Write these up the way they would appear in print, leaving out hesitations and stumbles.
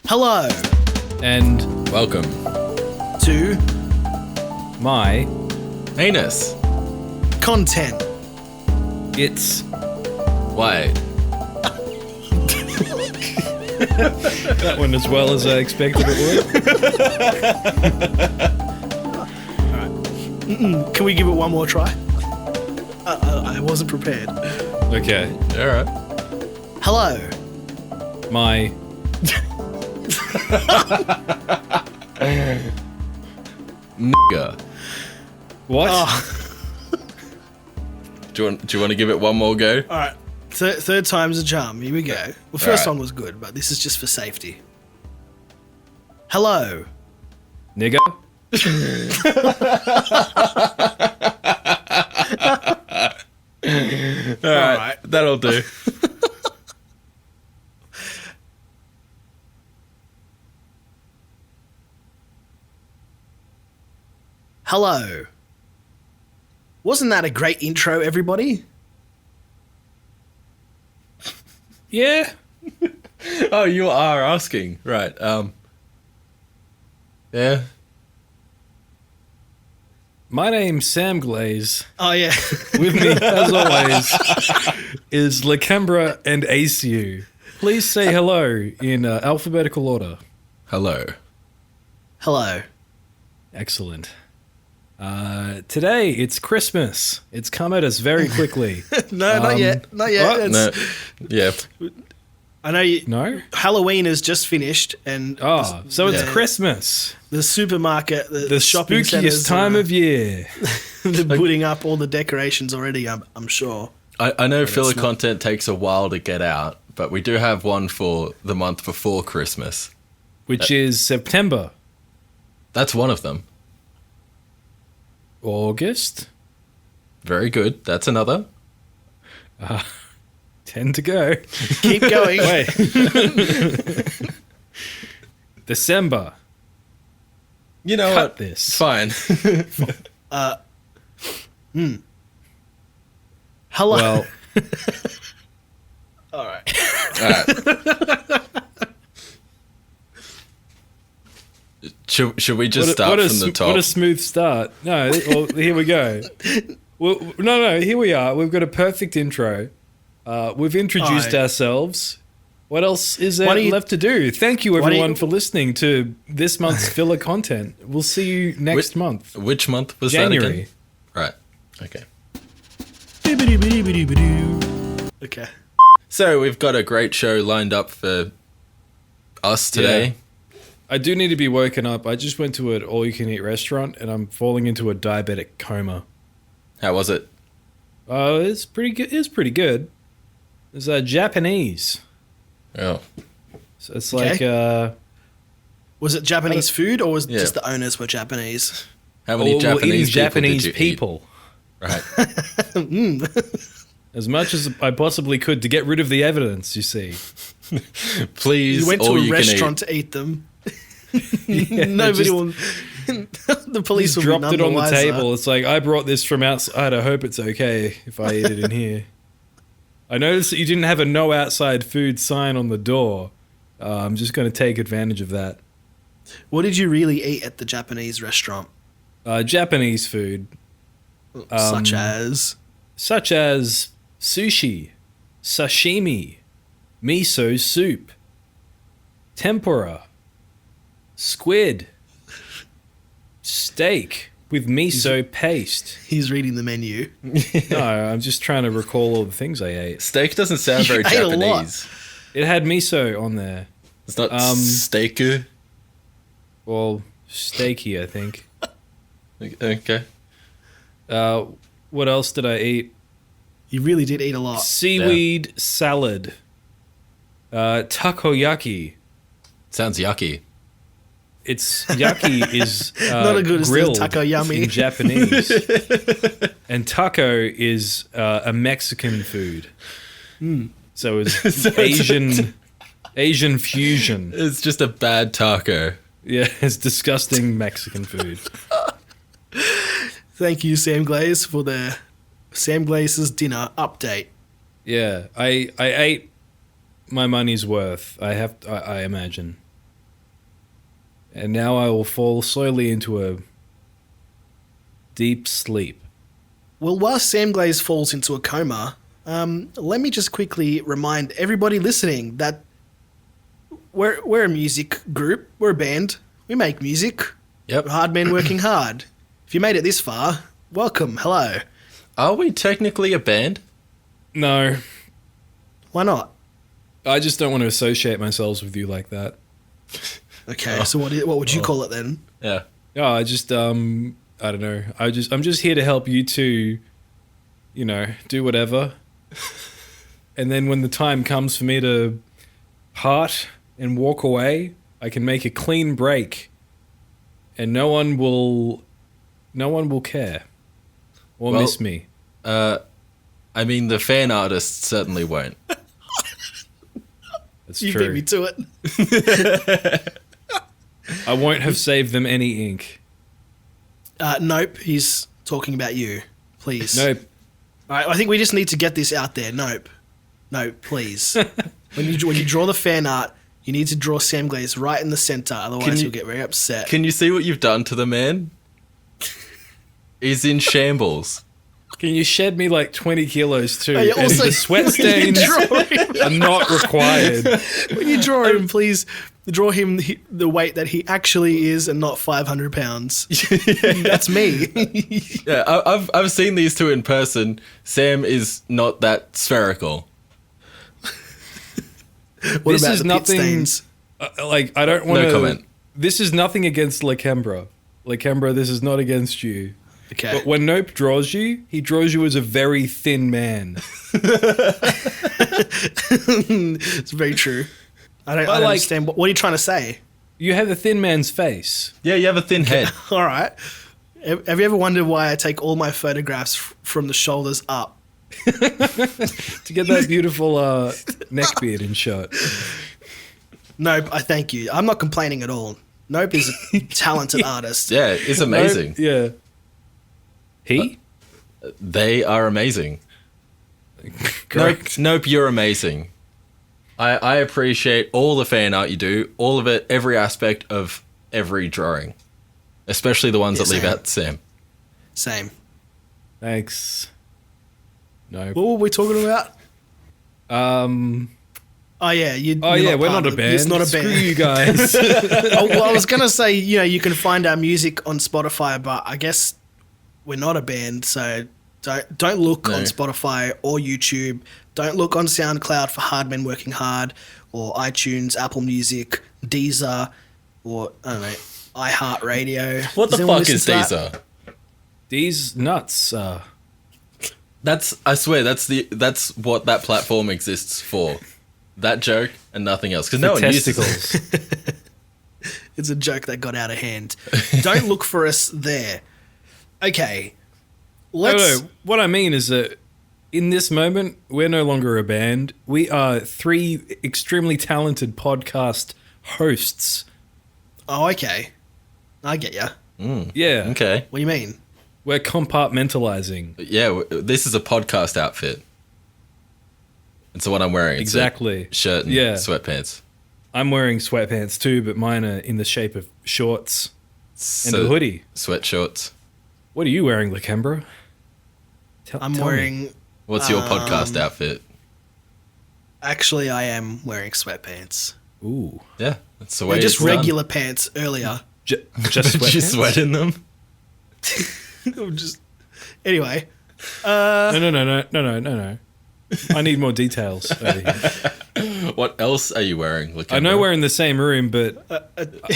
Hello and welcome to my anus content. It's wide. That went as well as I expected it would. Can we give it one more try? I wasn't prepared. Okay. All right. Hello. My nigga. what? Oh. Do you want to give it one more go? All right. Third time's a charm. Here we go. Well, first one was good, but this is just for safety. Hello. Nigga? All right. That'll do. Hello. Wasn't that a great intro, everybody? Yeah. Oh, you are asking. Right. Yeah. My name's Samglaze. Oh, yeah. With me, as always, is Lakembra and Aciou. Please say hello in alphabetical order. Hello. Hello. Excellent. Today, it's Christmas. It's come at us very quickly. No, not yet. Not yet. No. Yeah. I know you. No? Halloween has just finished, and So it's Christmas. the supermarket, the shopping spookiest centers, time of year. they're putting up all the decorations already. I'm sure. I know filler content takes a while to get out, but we do have one for the month before Christmas, Which is September. That's one of them. August. Very good. That's another. 10 to go. Keep going. Wait. December. You know Cut what? this. Fine. Hello. Well, all right. Should we just start from the top? What a smooth start. No, well, here we go. Well, no, here we are. We've got a perfect intro. We've introduced ourselves. What else is there left to do? Thank you, everyone, for listening to this month's filler content. We'll see you next month. Which month was January. that again? Right. Okay. Okay. So we've got a great show lined up for us today. Yeah. I do need to be woken up. I just went to an all-you-can-eat restaurant, and I'm falling into a diabetic coma. How was it? It's pretty good. It's pretty good. It's Japanese. Oh. So it's Okay. like Was it Japanese food, or was it Yeah. just the owners were Japanese? How many eating Japanese people. Right. As much as I possibly could to get rid of the evidence, you see. Please, You went to all a you restaurant can to eat them. Yeah, Nobody just- will. The police will be dropped none it the on the wiser. table. It's like, I brought this from outside. I hope it's okay if I eat it in here. I noticed that you didn't have a no outside food sign on the door. I'm just going to take advantage of that. What did you really eat at the Japanese restaurant? Japanese food, Such as sushi, sashimi, miso soup, tempura, squid, steak with miso paste. he's reading the menu. No, I'm just trying to recall all the things I ate. Steak doesn't sound very You ate a lot. Japanese. It had miso on there. It's not steak. Well, steaky, I think. Okay. What else did I eat? You really did eat a lot. Seaweed salad. Takoyaki. Sounds yucky. It's yaki is Not as good as the grilled takoyami. in Japanese, and taco is a Mexican food. So it's Asian fusion. It's just a bad taco. Yeah, it's disgusting Mexican food. Thank you, Samglaze, for the Samglaze's dinner update. Yeah, I ate my money's worth. I imagine. And now I will fall slowly into a deep sleep. Well, while Samglaze falls into a coma, let me just quickly remind everybody listening that we're a music group. We're a band. We make music. Yep. We're hard men working hard. If you made it this far, welcome. Hello. Are we technically a band? No, Why not? I just don't want to associate myself with you like that. Okay, so what would you call it then? Yeah. Yeah, I just I don't know. I'm just here to help you two, do whatever. And then when the time comes for me to part and walk away, I can make a clean break, and no one will care or miss me. I mean, the fan artists certainly won't. That's You true. beat me to it. I won't have saved them any ink. Nope, he's talking about you. Please. Nope. All right, I think we just need to get this out there. Nope, please. when you draw the fan art, you need to draw Samglaze right in the center. Otherwise, he'll get very upset. Can you see what you've done to the man? He's in shambles. Can you shed me like 20 kilos too? Hey, And also, the sweat stains are not required. When you draw him, please draw him the weight that he actually is, and not 500 pounds. That's me. Yeah, I've seen these two in person. Sam is not that spherical. What This about is the pit nothing- stains? I don't want to. No comment. This is nothing against Lakembra. Lakembra, this is not against you. Okay. But when Nope draws you, he draws you as a very thin man. It's very true. I don't understand. What are you trying to say? You have a thin man's face. Yeah, you have a thin head. All right. Have you ever wondered why I take all my photographs from the shoulders up? To get that beautiful neck beard in shot. Nope, I thank you. I'm not complaining at all. Nope is a talented artist. Yeah, it's amazing. Nope, yeah. He? They are amazing. Correct. Nope, you're amazing. I appreciate all the fan art you do, all of it, every aspect of every drawing. Especially the ones that leave Sam. out Sam. Same. Thanks. Nope. What were we talking about? Oh yeah, We're not a band. It's not a Screw band. you guys. I was gonna say, you can find our music on Spotify, but I guess we're not a band, so don't look on Spotify or YouTube. Don't look on SoundCloud for Hard Men Working Hard, or iTunes, Apple Music, Deezer, or I don't know, iHeartRadio. What Does the anyone fuck is listen to that? Deezer? These nuts. I swear, that's what that platform exists for. That joke and nothing else. Because no one uses it. Testicles. It's a joke that got out of hand. Don't look for us there. Okay. No. What I mean is that in this moment, we're no longer a band. We are three extremely talented podcast hosts. Oh, okay. I get ya. Yeah. Okay. What do you mean? We're compartmentalizing. Yeah, this is a podcast outfit. It's the one I'm wearing. It's Exactly. a shirt and sweatpants. I'm wearing sweatpants too, but mine are in the shape of shorts and a hoodie. Sweatshorts. What are you wearing, Lakembra? I'm tell me. wearing... What's your podcast outfit? Actually, I am wearing sweatpants. Ooh. Yeah, that's the They're way just it's done. regular pants earlier. Just sweatpants? Did you sweat in them? Anyway. No. I need more details over here. What else are you wearing? I know we're in the same room, but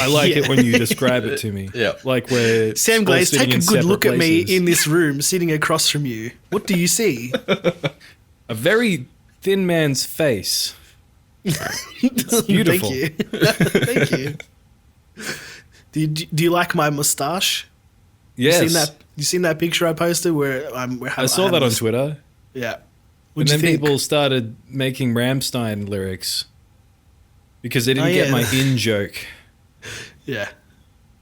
I like it when you describe it to me. Yeah. Like we're Samglaze, all take sitting a in good separate look at me places. in this room, sitting across from you. What do you see? A very thin man's face. It's beautiful. Thank you. Thank you. Do you like my mustache? Yes. You seen that picture I posted where I saw that on Twitter. Yeah. And What'd then you think? people started making Rammstein lyrics because they didn't Oh, get yeah. my in joke. Yeah.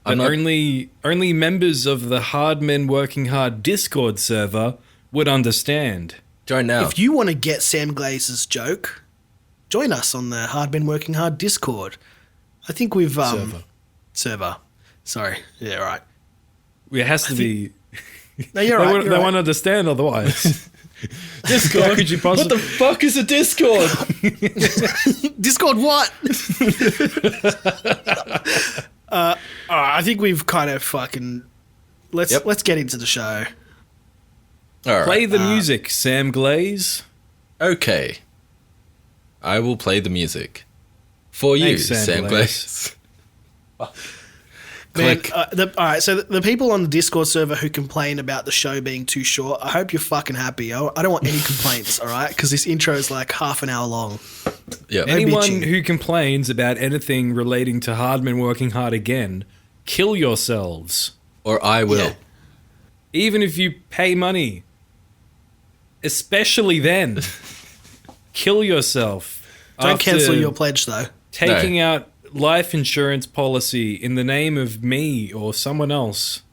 But only members of the Hard Men Working Hard Discord server would understand. Join now. If you want to get Sam Glaze's joke, join us on the Hard Men Working Hard Discord. I think we've Server. server. Sorry. Yeah, right. It has to be. No, you're right. They won't understand otherwise. Discord. How could you possibly? What the fuck is a Discord? Discord what? I think we've kind of fucking... Let's get into the show. All right. Play the music, Samglaze. Okay. I will play the music. For you, Thanks, Samglaze. Man, Click. all right, so the people on the Discord server who complain about the show being too short, I hope you're fucking happy. I don't want any complaints, all right? Because this intro is like half an hour long. Yeah. Anyone bitching. who complains about anything relating to Hardman working hard again, kill yourselves. Or I will. Yeah. Even if you pay money. Especially then. Kill yourself. Don't after cancel your pledge, though. taking out life insurance policy in the name of me or someone else.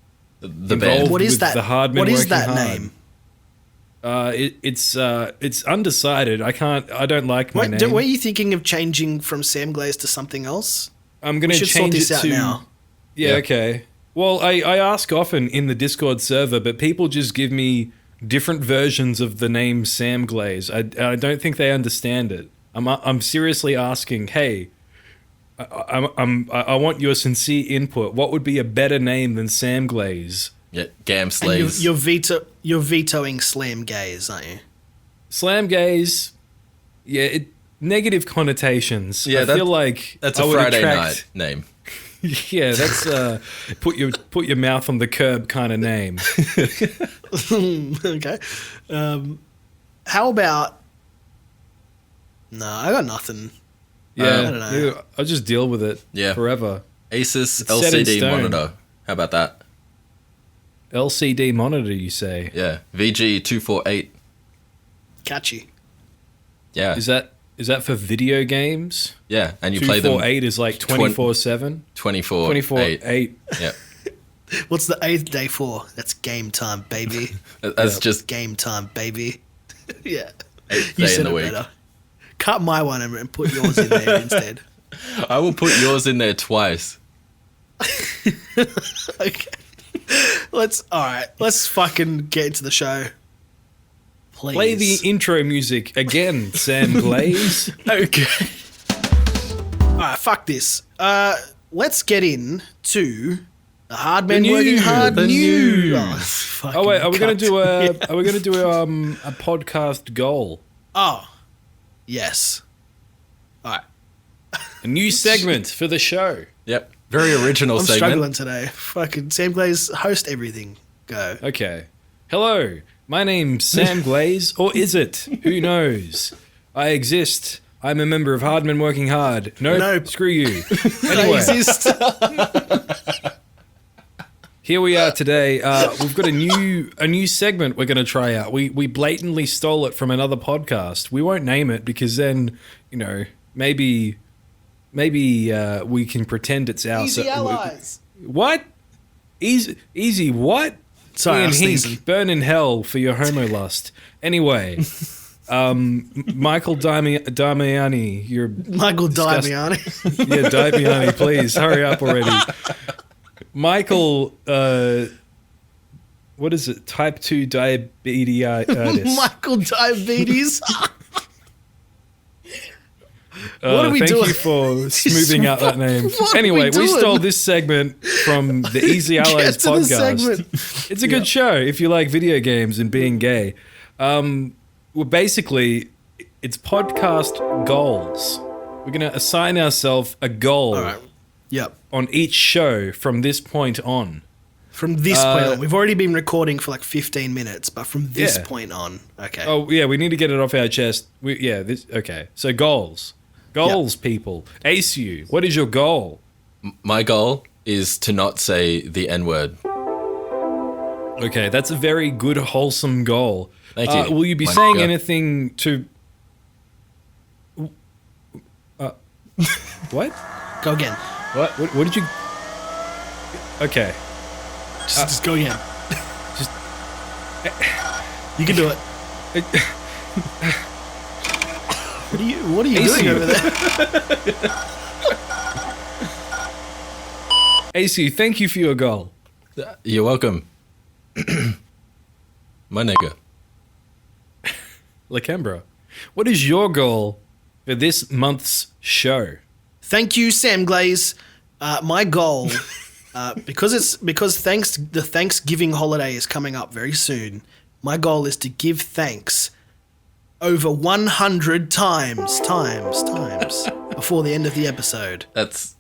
The involved band. What is with that? The Hardman What is working that hard. name? It's undecided. I don't like my name. Were you thinking of changing from Samglaze to something else? I'm going to should sort change this it out to now. Yeah, Yeah. okay. Well, I ask often in the Discord server, but people just give me different versions of the name Samglaze. I don't think they understand it. I'm seriously asking, hey, I want your sincere input. What would be a better name than Samglaze? Yeah, Gam And Slays. you're vetoing Slam Gaze, aren't you? Slamgaze, yeah, negative connotations. Yeah, I feel like That's I a would Friday attract- night name. Yeah, that's put your mouth on the curb kind of name. Okay. How about... No, I got nothing. Yeah, I don't know. yeah, I'll just deal with it. Yeah. Forever. Asus It's set in LCD stone. monitor. How about that? LCD monitor, you say? Yeah. VG248. Catchy. Yeah. Is that for video games? Yeah. And you play them 248 is like 24/7. 24. 24/8. Yeah. What's the 8th day for? That's game time, baby. That's just Game time, baby. Yeah. 8th You day in said the it week. better. Cut my one and put yours in there instead. I will put yours in there twice. Okay. Let's fucking get into the show. Please. Play the intro music again, Samglaze. Okay. Alright, fuck this. Let's get into the hard men The working new- hard the new. new. Oh wait, are we gonna cut. do a podcast goal? Oh, yes. Alright. A new segment for the show. Yep. Very original I'm segment. struggling today. Fucking Samglaze, host everything. Go. Okay. Hello, my name's Samglaze, or is it? Who knows? I exist. I'm a member of Hardman Working Hard. Nope, screw you. They Anyway, exist. here we are today. We've got a new segment we're going to try out. We blatantly stole it from another podcast. We won't name it because then, maybe we can pretend it's ours. Easy allies. What? Easy what? Sorry, Ian I'm Hink, sneezing. burn in hell for your homo lust. Anyway, Michael Damiani, you're Michael disgust- Damiani. Yeah, Damiani, please hurry up already. Michael, what is it? Type 2 diabetes. Michael Diabetes. What are we thank doing? you for smoothing out that name. What are we Anyway, we doing? stole this segment from the Easy Allies Get to the podcast. segment. It's a good show if you like video games and being gay. Well, basically, it's podcast goals. We're going to assign ourselves a goal All right. Yep. on each show from this point on. From this point on, we've already been recording for like 15 minutes, but from this Yeah. point on, okay. Oh, yeah, we need to get it off our chest. Okay. So goals. Goals, people. Aciou, what is your goal? My goal is to not say the N-word. Okay, that's a very good, wholesome goal. Thank you. Will you be My saying God. anything to... what? Go again. What did you... Okay. Just go again. just- You can do it. What are you doing Aciou. over there? Aciou, thank you for your goal. You're welcome. My nigga. Lakembra, what is your goal for this month's show? Thank you, Samglaze. My goal, because the Thanksgiving holiday is coming up very soon. My goal is to give thanks over 100 times before the end of the episode. That's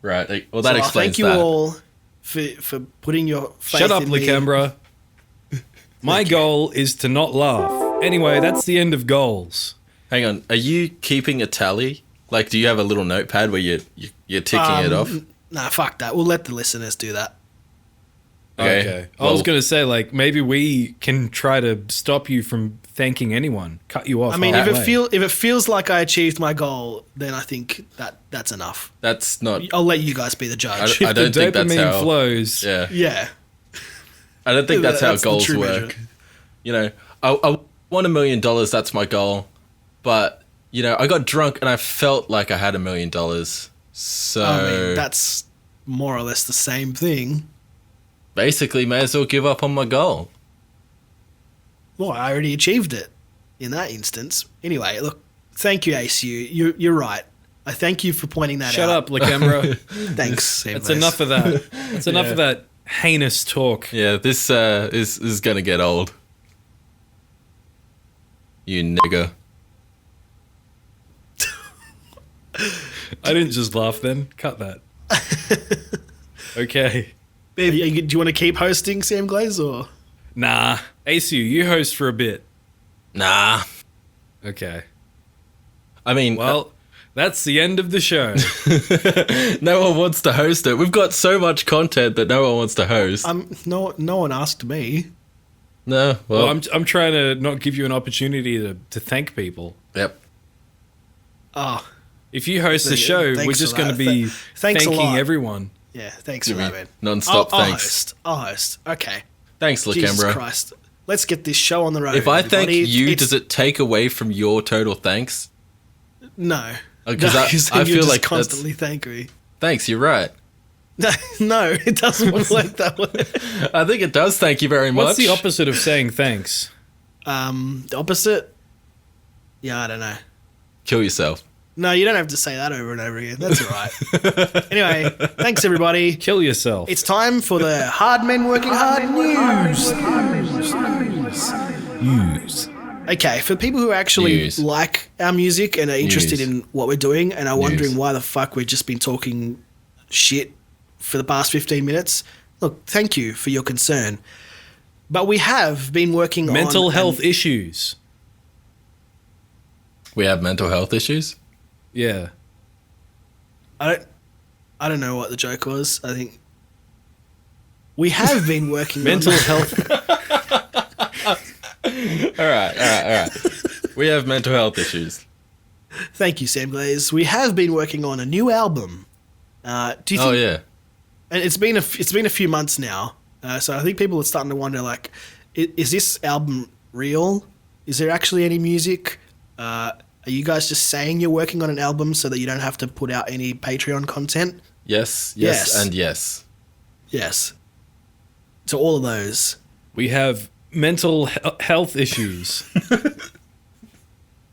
right. Well, that explains thank you that. all for putting your faith Shut up, in me. Lakembra. My goal is to not laugh. Anyway, that's the end of goals. Hang on. Are you keeping a tally? Like, do you have a little notepad where you're ticking it off? Nah, fuck that. We'll let the listeners do that. Okay. I was going to say, like, maybe we can try to stop you from thanking anyone, cut you off. I mean, if halfway. it feels like I achieved my goal, then I think that's enough. That's not. I'll let you guys be the judge. I don't think that's dopamine how flows. Yeah. Yeah. I don't think that's how That's the goals true work. measure. You know, I want $1 million. That's my goal. But you know, I got drunk and I felt like I had $1 million. So I mean, that's more or less the same thing. basically, may as well give up on my goal. Well, I already achieved it in that instance. Anyway, look, thank you, Aciou. You're right. I thank you for pointing that Shut out. up, Lakembra. Thanks. That's enough of that. That's enough of that heinous talk. Yeah, this is gonna get old. You nigger. I didn't just laugh then. Cut that. Okay. Do you want to keep hosting, Samglaze, or? Nah. Aciou, you host for a bit. Nah. Okay. I mean, Well, that's the end of the show. no one wants to host it. We've got so much content that no one wants to host. No one asked me. No. Well, Well, I'm trying to not give you an opportunity to thank people. yep. Oh, If you host the Thanks show, for we're just going to that. be Thanks a thanking lot. everyone. yeah. Thanks You for that, mean man. non-stop I'll thanks. I'll host. Okay. Thanks, Jesus Lakembra. Christ. Let's get this show on the road. If I thank everybody. you, It's- does it take away from your total thanks? No. Because No, I 'cause then feel you just like that's- constantly thank me. Thanks, you're right. No, it doesn't work that way. I think it does. Thank you very much. What's the opposite of saying thanks? The opposite? Yeah, I don't know. Kill yourself. No, you don't have to say that over and over again. That's all right. Anyway, thanks everybody. Kill yourself. It's time for the Hard Men Working Hard news. News. Okay, for people who actually News. like our music and are interested News. in what we're doing and are wondering News. why the fuck we've just been talking shit for the past 15 minutes, look, thank you for your concern. But we have been working on... Mental health issues. We have mental health issues. Yeah. I don't know what the joke was. I think... We have been working Mental on... health. All right. We have mental health issues. Thank you, Samglaze. We have been working on a new album. Do you think... Oh yeah. And it's been a few months now, so I think people are starting to wonder, like, is this album real? Is there actually any music? Are you guys just saying you're working on an album so that you don't have to put out any Patreon content? Yes, Yes. and yes. Yes. To all of those. We have mental health issues.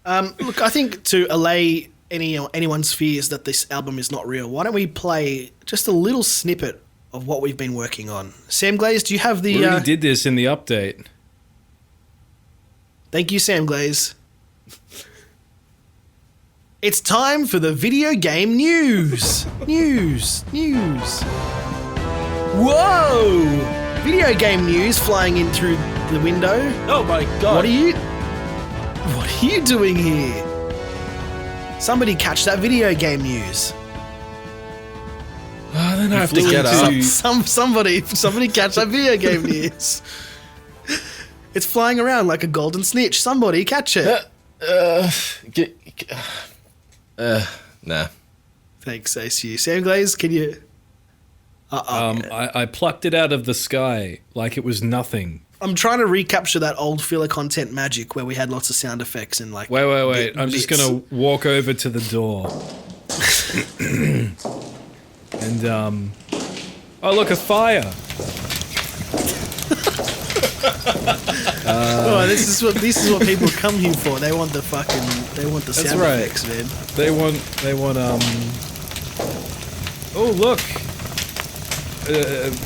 Look, I think to allay anyone's fears that this album is not real, why don't we play just a little snippet of what we've been working on? Samglaze, do you have the... We already did this in the update. Thank you, Samglaze. It's time for the video game news. News. Whoa! Video game news flying in through the window. Oh my god. What are you doing here? Somebody catch that video game news. Oh, then I have to flew get into- up. Somebody catch that video game news. It's flying around like a golden snitch. Somebody catch it. Nah. Thanks, Aciou. Samglaze, can you... I plucked it out of the sky like it was nothing. I'm trying to recapture that old filler content magic where we had lots of sound effects and like... Wait. I'm just bits. going to walk over to the door. And Oh, look, a fire. This is what people come here for. They want the sound effects, man. They want oh, look.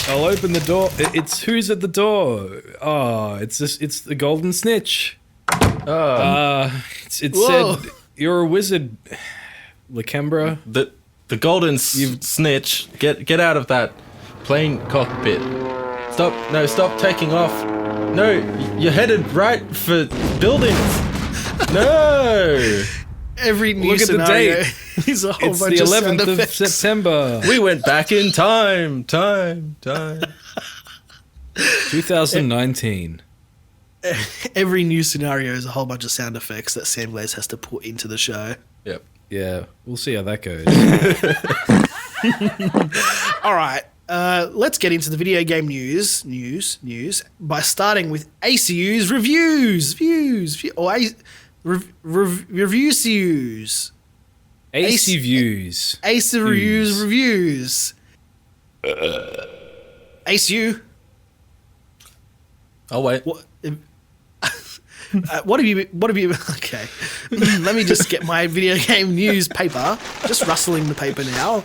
I'll open the door. It's who's at the door? Oh, it's the golden snitch. It said you're a wizard, Lakembra. The golden snitch. Get out of that plane cockpit. Stop taking off. No, you're headed right for buildings. No. Every new Look at the scenario date. is a whole It's bunch the of sound 11th of effects. September. We went back in time. 2019. Every new scenario is a whole bunch of sound effects that Samglaze has to put into the show. Yep. Yeah, we'll see how that goes. All right, let's get into the video game news by starting with Aciou's reviews. Reviews. AC views. Aciou's reviews. Aciou. Oh wait. What have you? Okay, let me just get my video game news paper. Just rustling the paper now.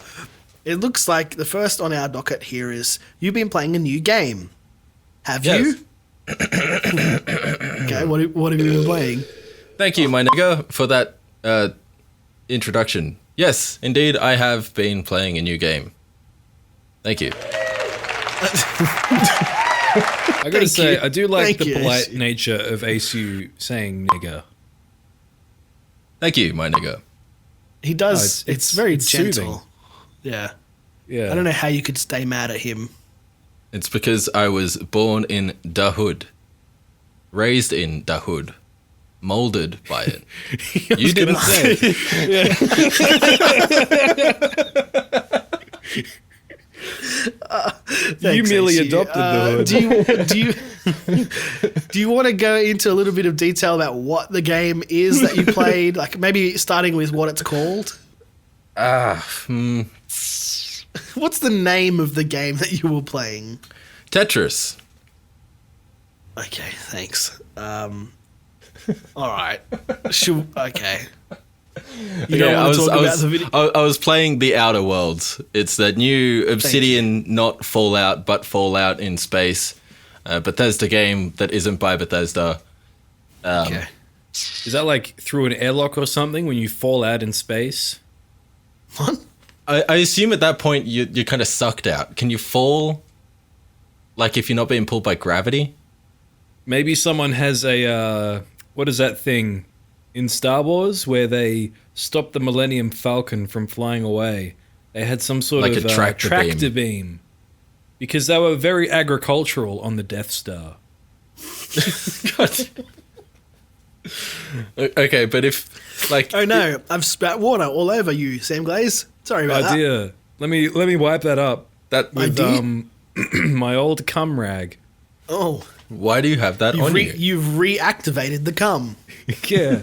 It looks like the first on our docket here is you've been playing a new game. Have you? Okay, what have you been playing? Thank you, my nigga, for that introduction. Yes, indeed, I have been playing a new game. Thank you. I gotta say, I do like Thank the you, polite Aciou. nature of Aciou saying nigger. Thank you, my nigga. He does. Oh, it's very it's gentle. soothing. Yeah. Yeah. I don't know how you could stay mad at him. It's because I was born in the hood, raised in the hood, molded by it. You didn't say. Thanks, You merely Aciou. adopted the hood. Do you want to go into a little bit of detail about what the game is that you played? Like maybe starting with what it's called. What's the name of the game that you were playing? Tetris. Okay, thanks. All right. Okay. You don't want to talk about the video. I was playing The Outer Worlds. It's that new Obsidian, not Fallout, but Fallout in space. Bethesda game that isn't by Bethesda. Okay. Is that like through an airlock or something when you fall out in space? What? I assume at that point you're kind of sucked out. Can you fall? Like if you're not being pulled by gravity? Maybe someone has a, what is that thing in Star Wars where they stopped the Millennium Falcon from flying away? They had some sort Like of a tractor beam. Because they were very agricultural on the Death Star. God. Okay, but if like Oh no, I've spat water all over you, Samglaze. Sorry about Oh that. dear. Let me wipe that up. that With my old cum rag. Oh, why do you have that on you? you've reactivated the cum. Yeah.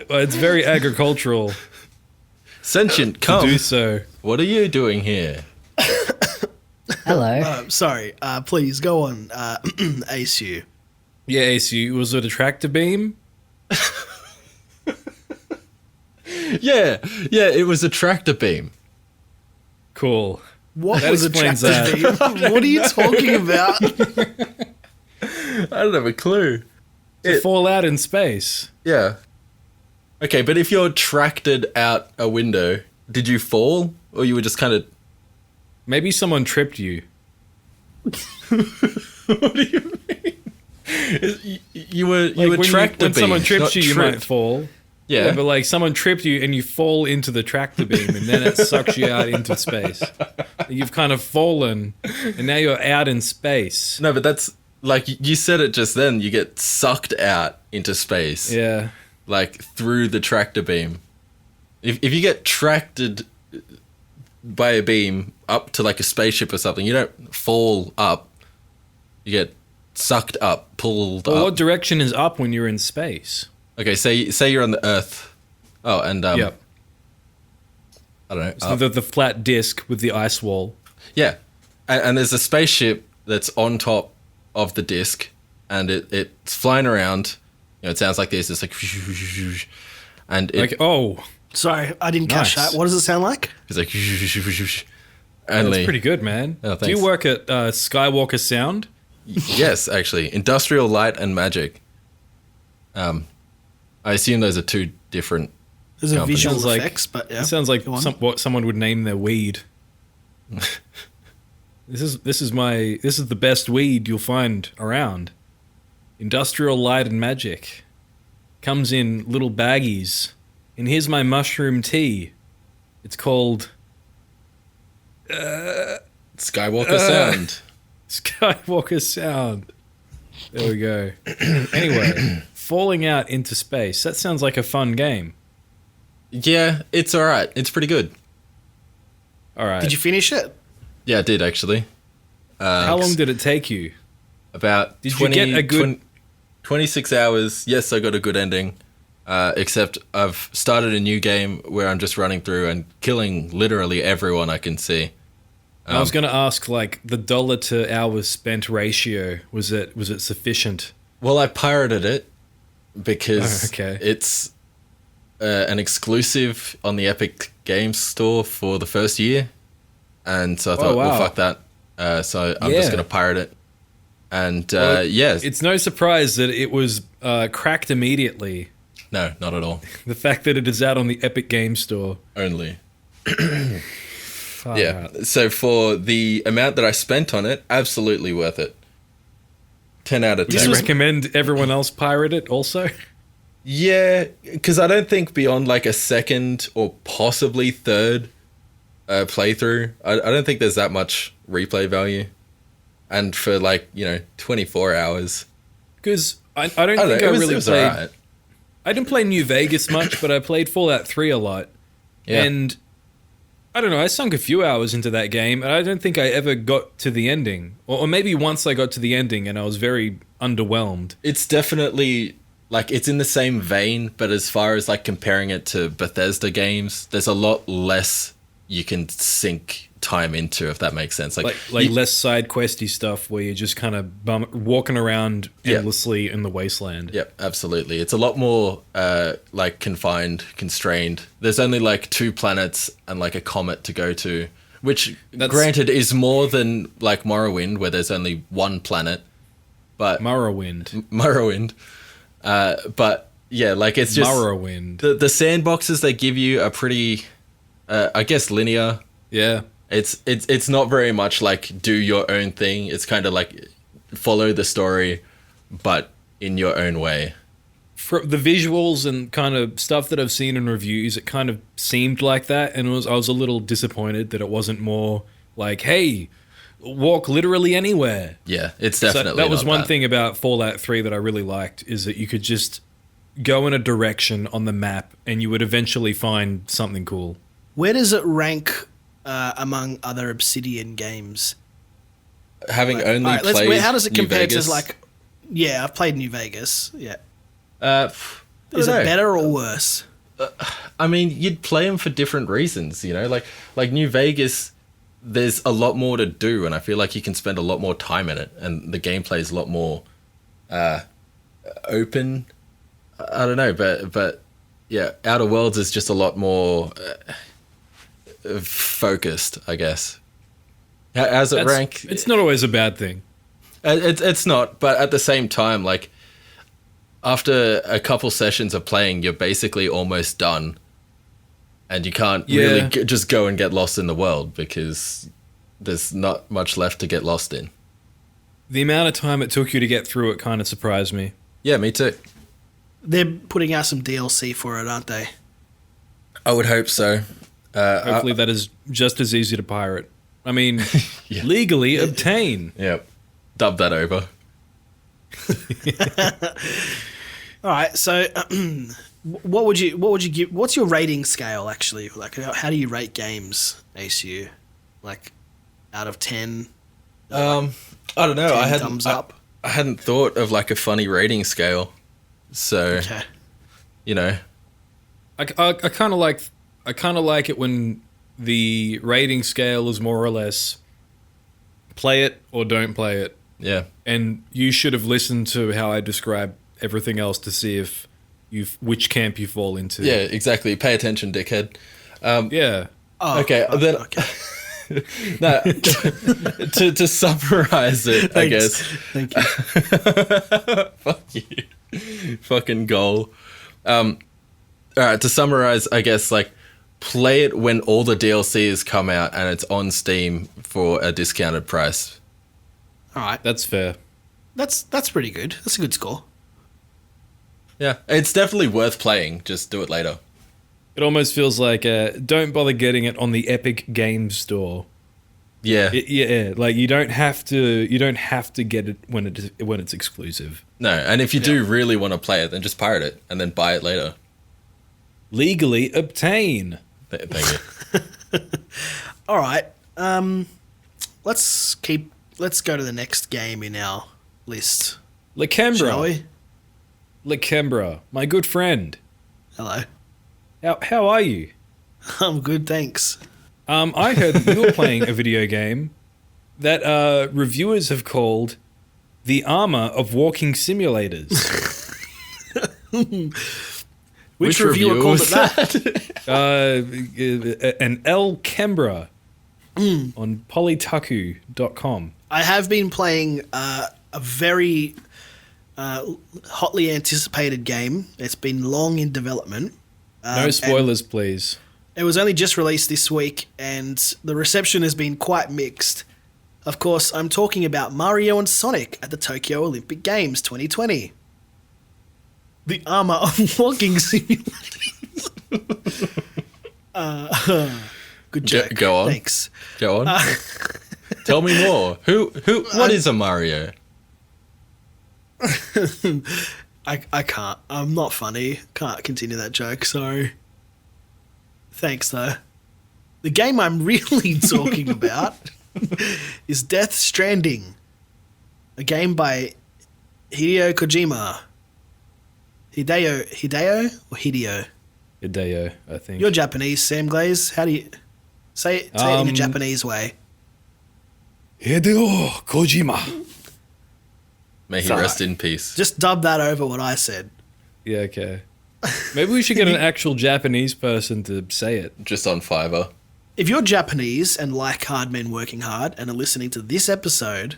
Well, it's very agricultural Sentient to cum. do so. What are you doing here? Hello. Sorry. Please go on, Aciou. Yeah, Aciou, was it a tractor beam? Yeah, it was a tractor beam. Cool. What That was a explains tractor beam? What are you talking about? I don't have a clue. To fall out in space. Yeah. Okay, but if you're tracted out a window, did you fall, or you were just kind of? Maybe someone tripped you. What do you mean? You were When tractor when someone beamed, trips not you, you tripped. might fall. Yeah. But like someone tripped you and you fall into the tractor beam and then it sucks you out into space. You've kind of fallen and now you're out in space. No, but that's like you said it just then. You get sucked out into space. Yeah. Like through the tractor beam. If you get tracted by a beam up to like a spaceship or something, you don't fall up. You get sucked up, pulled Well, up. what direction is up when you're in space? Okay, say you're on the Earth. Oh, and Yep. I don't know. So the flat disc with the ice wall. Yeah. and there's a spaceship that's on top of the disc, and it's flying around. You know, it sounds like this. It's like, and it, like, sorry, I didn't catch that. What does it sound like? it's like, that's pretty good, man. Oh, Do you work at Skywalker Sound? Yes, actually, Industrial Light and Magic. I assume those are two different. There's a visual Sounds like- effects, but yeah. It sounds like what someone would name their weed. This is the best weed you'll find around. Industrial Light and Magic. Comes in little baggies. And here's my mushroom tea. It's called Skywalker Sound. Skywalker Sound. There we go. Anyway, falling out into space. That sounds like a fun game. Yeah, it's all right. It's pretty good. All right. Did you finish it? Yeah, I did actually. How long did it take you? About Did 20, you get a good 26 hours. Yes, I got a good ending. Except I've started a new game where I'm just running through and killing literally everyone I can see. I was going to ask, like, the dollar to hours spent ratio. Was it sufficient? Well, I pirated it because okay. it's an exclusive on the Epic Games Store for the first year. And so I thought, well, fuck that. So I'm just going to pirate it. And yes. It's no surprise that it was cracked immediately. No, not at all. The fact that it is out on the Epic Games Store. Only. Yeah. So for the amount that I spent on it, absolutely worth it. 10 out of 10. Do you recommend everyone else pirate it also? Yeah, because I don't think beyond like a second or possibly third playthrough, I don't think there's that much replay value. And for 24 hours. Because I don't think I really played... Right. I didn't play New Vegas much, but I played Fallout 3 a lot. Yeah. And I don't know, I sunk a few hours into that game, and I don't think I ever got to the ending. Or maybe once I got to the ending, and I was very underwhelmed. It's definitely... it's in the same vein, but as far as comparing it to Bethesda games, there's a lot less you can sink time into, if that makes sense. Less side questy stuff where you're just kind of walking around endlessly in the wasteland. Yep, absolutely. It's a lot more confined, constrained. There's only 2 planets and a comet to go to, which granted is more than Morrowind, where there's only 1 planet. But Morrowind. But yeah, it's just Morrowind. The sandboxes they give you are pretty, I guess, linear. Yeah, it's not very much do your own thing. It's kind of follow the story, but in your own way. For the visuals and kind of stuff that I've seen in reviews, it kind of seemed like that, and I was a little disappointed that it wasn't more hey, walk literally anywhere. Yeah, it's definitely that was one thing about Fallout 3 that I really liked, is that you could just go in a direction on the map and you would eventually find something cool. Where does it rank among other Obsidian games? Having only played how does it compare Vegas? to yeah, I've played New Vegas. Yeah. Is it better or worse? I mean, you'd play them for different reasons, like New Vegas. There's a lot more to do, and I feel like you can spend a lot more time in it, and the gameplay is a lot more open. I don't know, but yeah, Outer Worlds is just a lot more focused, I guess. How's it rank? It's not always a bad thing. It's not, but at the same time, after a couple sessions of playing, you're basically almost done. And you can't really just go and get lost in the world, because there's not much left to get lost in. The amount of time it took you to get through it kind of surprised me. Yeah, me too. They're putting out some DLC for it, aren't they? I would hope so. Hopefully that is just as easy to pirate. I mean, legally obtain. Yep. Dub that over. All right, so... What would you give? What's your rating scale actually? How do you rate games, Aciou? Out of 10? I don't know. I hadn't thumbs up. I hadn't thought of a funny rating scale. So, I kind of like it when the rating scale is more or less play it or don't play it. Yeah. And you should have listened to how I describe everything else to see if which camp you fall into. Yeah, exactly. Pay attention, dickhead. Yeah. Okay, then. Okay. No, to summarize it, I guess. Thank you. Fuck you. Fucking goal. All right, to summarize, I guess, like, play it when all the DLCs come out and it's on Steam for a discounted price. All right. That's fair. That's pretty good. That's a good score. Yeah, it's definitely worth playing. Just do it later. It almost feels like don't bother getting it on the Epic Games Store. Yeah. Yeah, like you don't have to get it when it's exclusive. No, and if you do really want to play it, then just pirate it and then buy it later. Legally obtain. Thank you. All right. Let's go to the next game in our list. Shall Lakembra. we? Lakembra, my good friend. Hello. How are you? I'm good, thanks. I heard that you were playing a video game that reviewers have called the armor of walking simulators. Which reviewer called it that? An Lakembra on polytaku.com. I have been playing a very hotly anticipated game. It's been long in development. No spoilers, please. It was only just released this week, and the reception has been quite mixed. Of course, I'm talking about Mario and Sonic at the Tokyo Olympic Games 2020. The armor of walking simulators. Good joke. Go on. Thanks. Go on. Tell me more. What is a Mario? I can't. I'm not funny. Can't continue that joke, sorry. Thanks, though. The game I'm really talking about is Death Stranding, a game by Hideo Kojima. Hideo or Hideo? Hideo, I think. You're Japanese, Samglaze. How do you say it in a Japanese way? Hideo Kojima. May he rest in peace. Just dub that over what I said. Yeah, okay. Maybe we should get an actual Japanese person to say it. Just on Fiverr. If you're Japanese and like hard men working hard and are listening to this episode,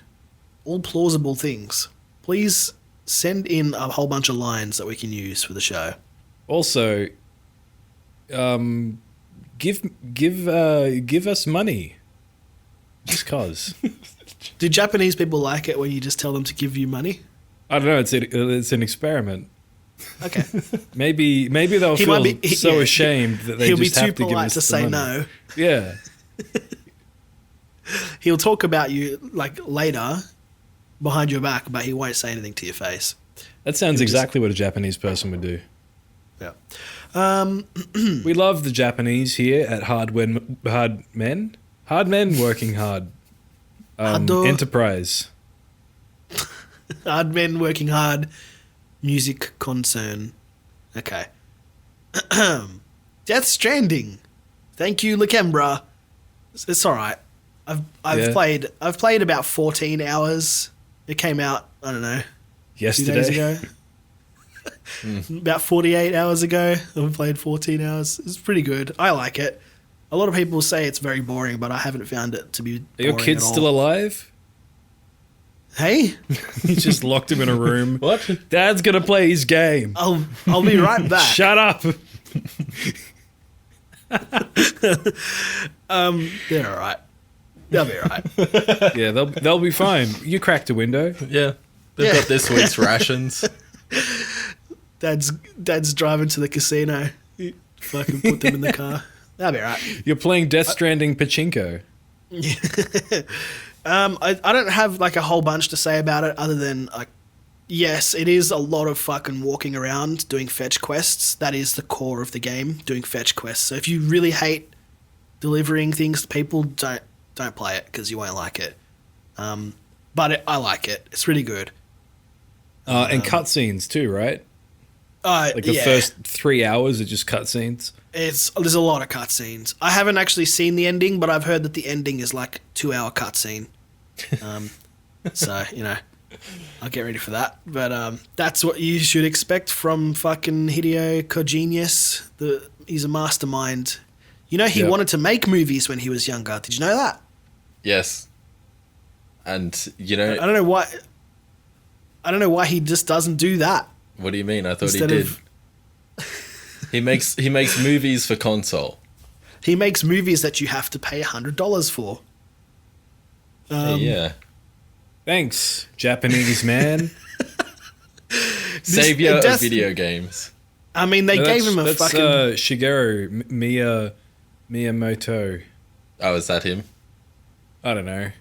all plausible things, please send in a whole bunch of lines that we can use for the show. Also, give us money. Just cause. Do Japanese people like it when you just tell them to give you money? I don't know. It's an experiment. Okay. Maybe they'll feel so ashamed that they just have to give us the money. He'll be too polite to say no. Yeah. He'll talk about you like later behind your back, but he won't say anything to your face. That sounds exactly what a Japanese person would do. Yeah. We love the Japanese here at Hard Men Working Hard. Enterprise. Hard Men Working Hard. Music concern. Okay. Death Stranding. Thank you, Lakembra. It's all right. I've played about 14 hours. It came out, I don't know, yesterday. 2 days ago. About 48 hours ago. I've played 14 hours. It's pretty good. I like it. A lot of people say it's very boring, but I haven't found it to be boring. Are your kids still alive? Hey? You just locked him in a room. What? Dad's gonna play his game. I'll be right back. Shut up. They're all right. They'll be all right. Yeah, they'll be fine. You cracked a window. Yeah. They've got this week's rations. Dad's driving to the casino. You fucking put them in the car. They'll be all right. You're playing Death Stranding pachinko. I don't have like a whole bunch to say about it other than yes, it is a lot of fucking walking around doing fetch quests. That is the core of the game, doing fetch quests. So if you really hate delivering things to people, don't play it because you won't like it. But I like it. It's really good. And cutscenes too, right? Like the first 3 hours are just cutscenes. There's a lot of cutscenes. I haven't actually seen the ending, but I've heard that the ending is like 2 hour cutscene. So, I'll get ready for that. But that's what you should expect from fucking Hideo Kojima. He's a mastermind. He wanted to make movies when he was younger. Did you know that? Yes. And, I don't know why. I don't know why he just doesn't do that. What do you mean? I thought he did. He makes movies for console. He makes movies that you have to pay $100 for. Yeah. Thanks, Japanese man. Savior of video games. I mean, they gave him a fucking... Shigeru Miyamoto. Oh, is that him? I don't know.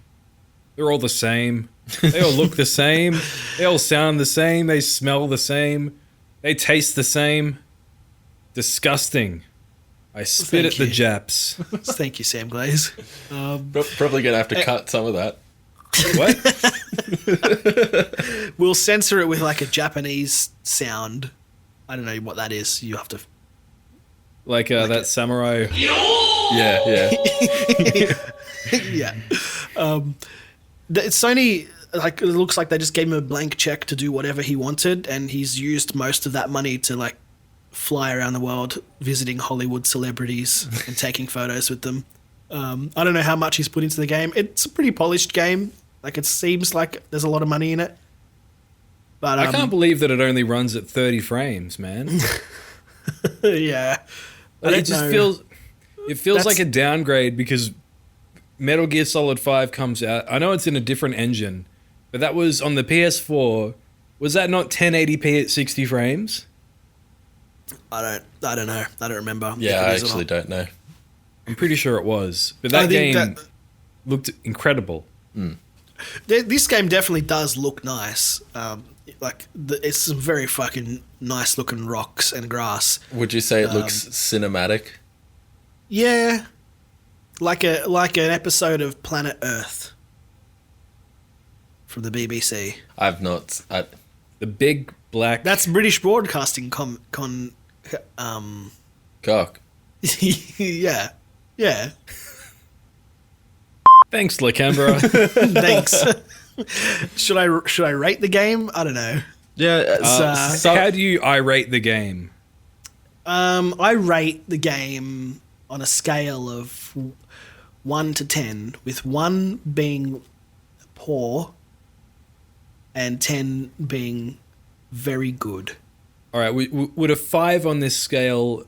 They're all the same. They all look the same. They all sound the same. They smell the same. They taste the same. Disgusting. I spit at the Japs. Thank you, Samglaze. Probably going to have to cut some of that. What? We'll censor it with like a Japanese sound. I don't know what that is. You have to... Like that samurai... Yeah. Yeah. Sony, it looks like they just gave him a blank check to do whatever he wanted, and he's used most of that money to fly around the world visiting Hollywood celebrities and taking photos with them. I don't know how much he's put into the game. It's a pretty polished game. It seems like there's a lot of money in it. But I can't believe that it only runs at 30 frames, man. Yeah. It feels like a downgrade because Metal Gear Solid 5 comes out. I know it's in a different engine, but that was on the PS4. Was that not 1080p at 60 frames? I don't know. I don't remember. Yeah, I actually don't know. I'm pretty sure it was. But that game looked incredible. Mm. This game definitely does look nice. It's some very fucking nice looking rocks and grass. Would you say it looks cinematic? Yeah. Like an episode of Planet Earth from the BBC. I've not. The big black... That's British Broadcasting Cock. Yeah. Thanks, Lacambra. Thanks. Should I rate the game? I don't know. Yeah. How do you irate the game? I rate the game on a scale of 1 to 10, with 1 being poor and 10 being very good. All right. Would a 5 on this scale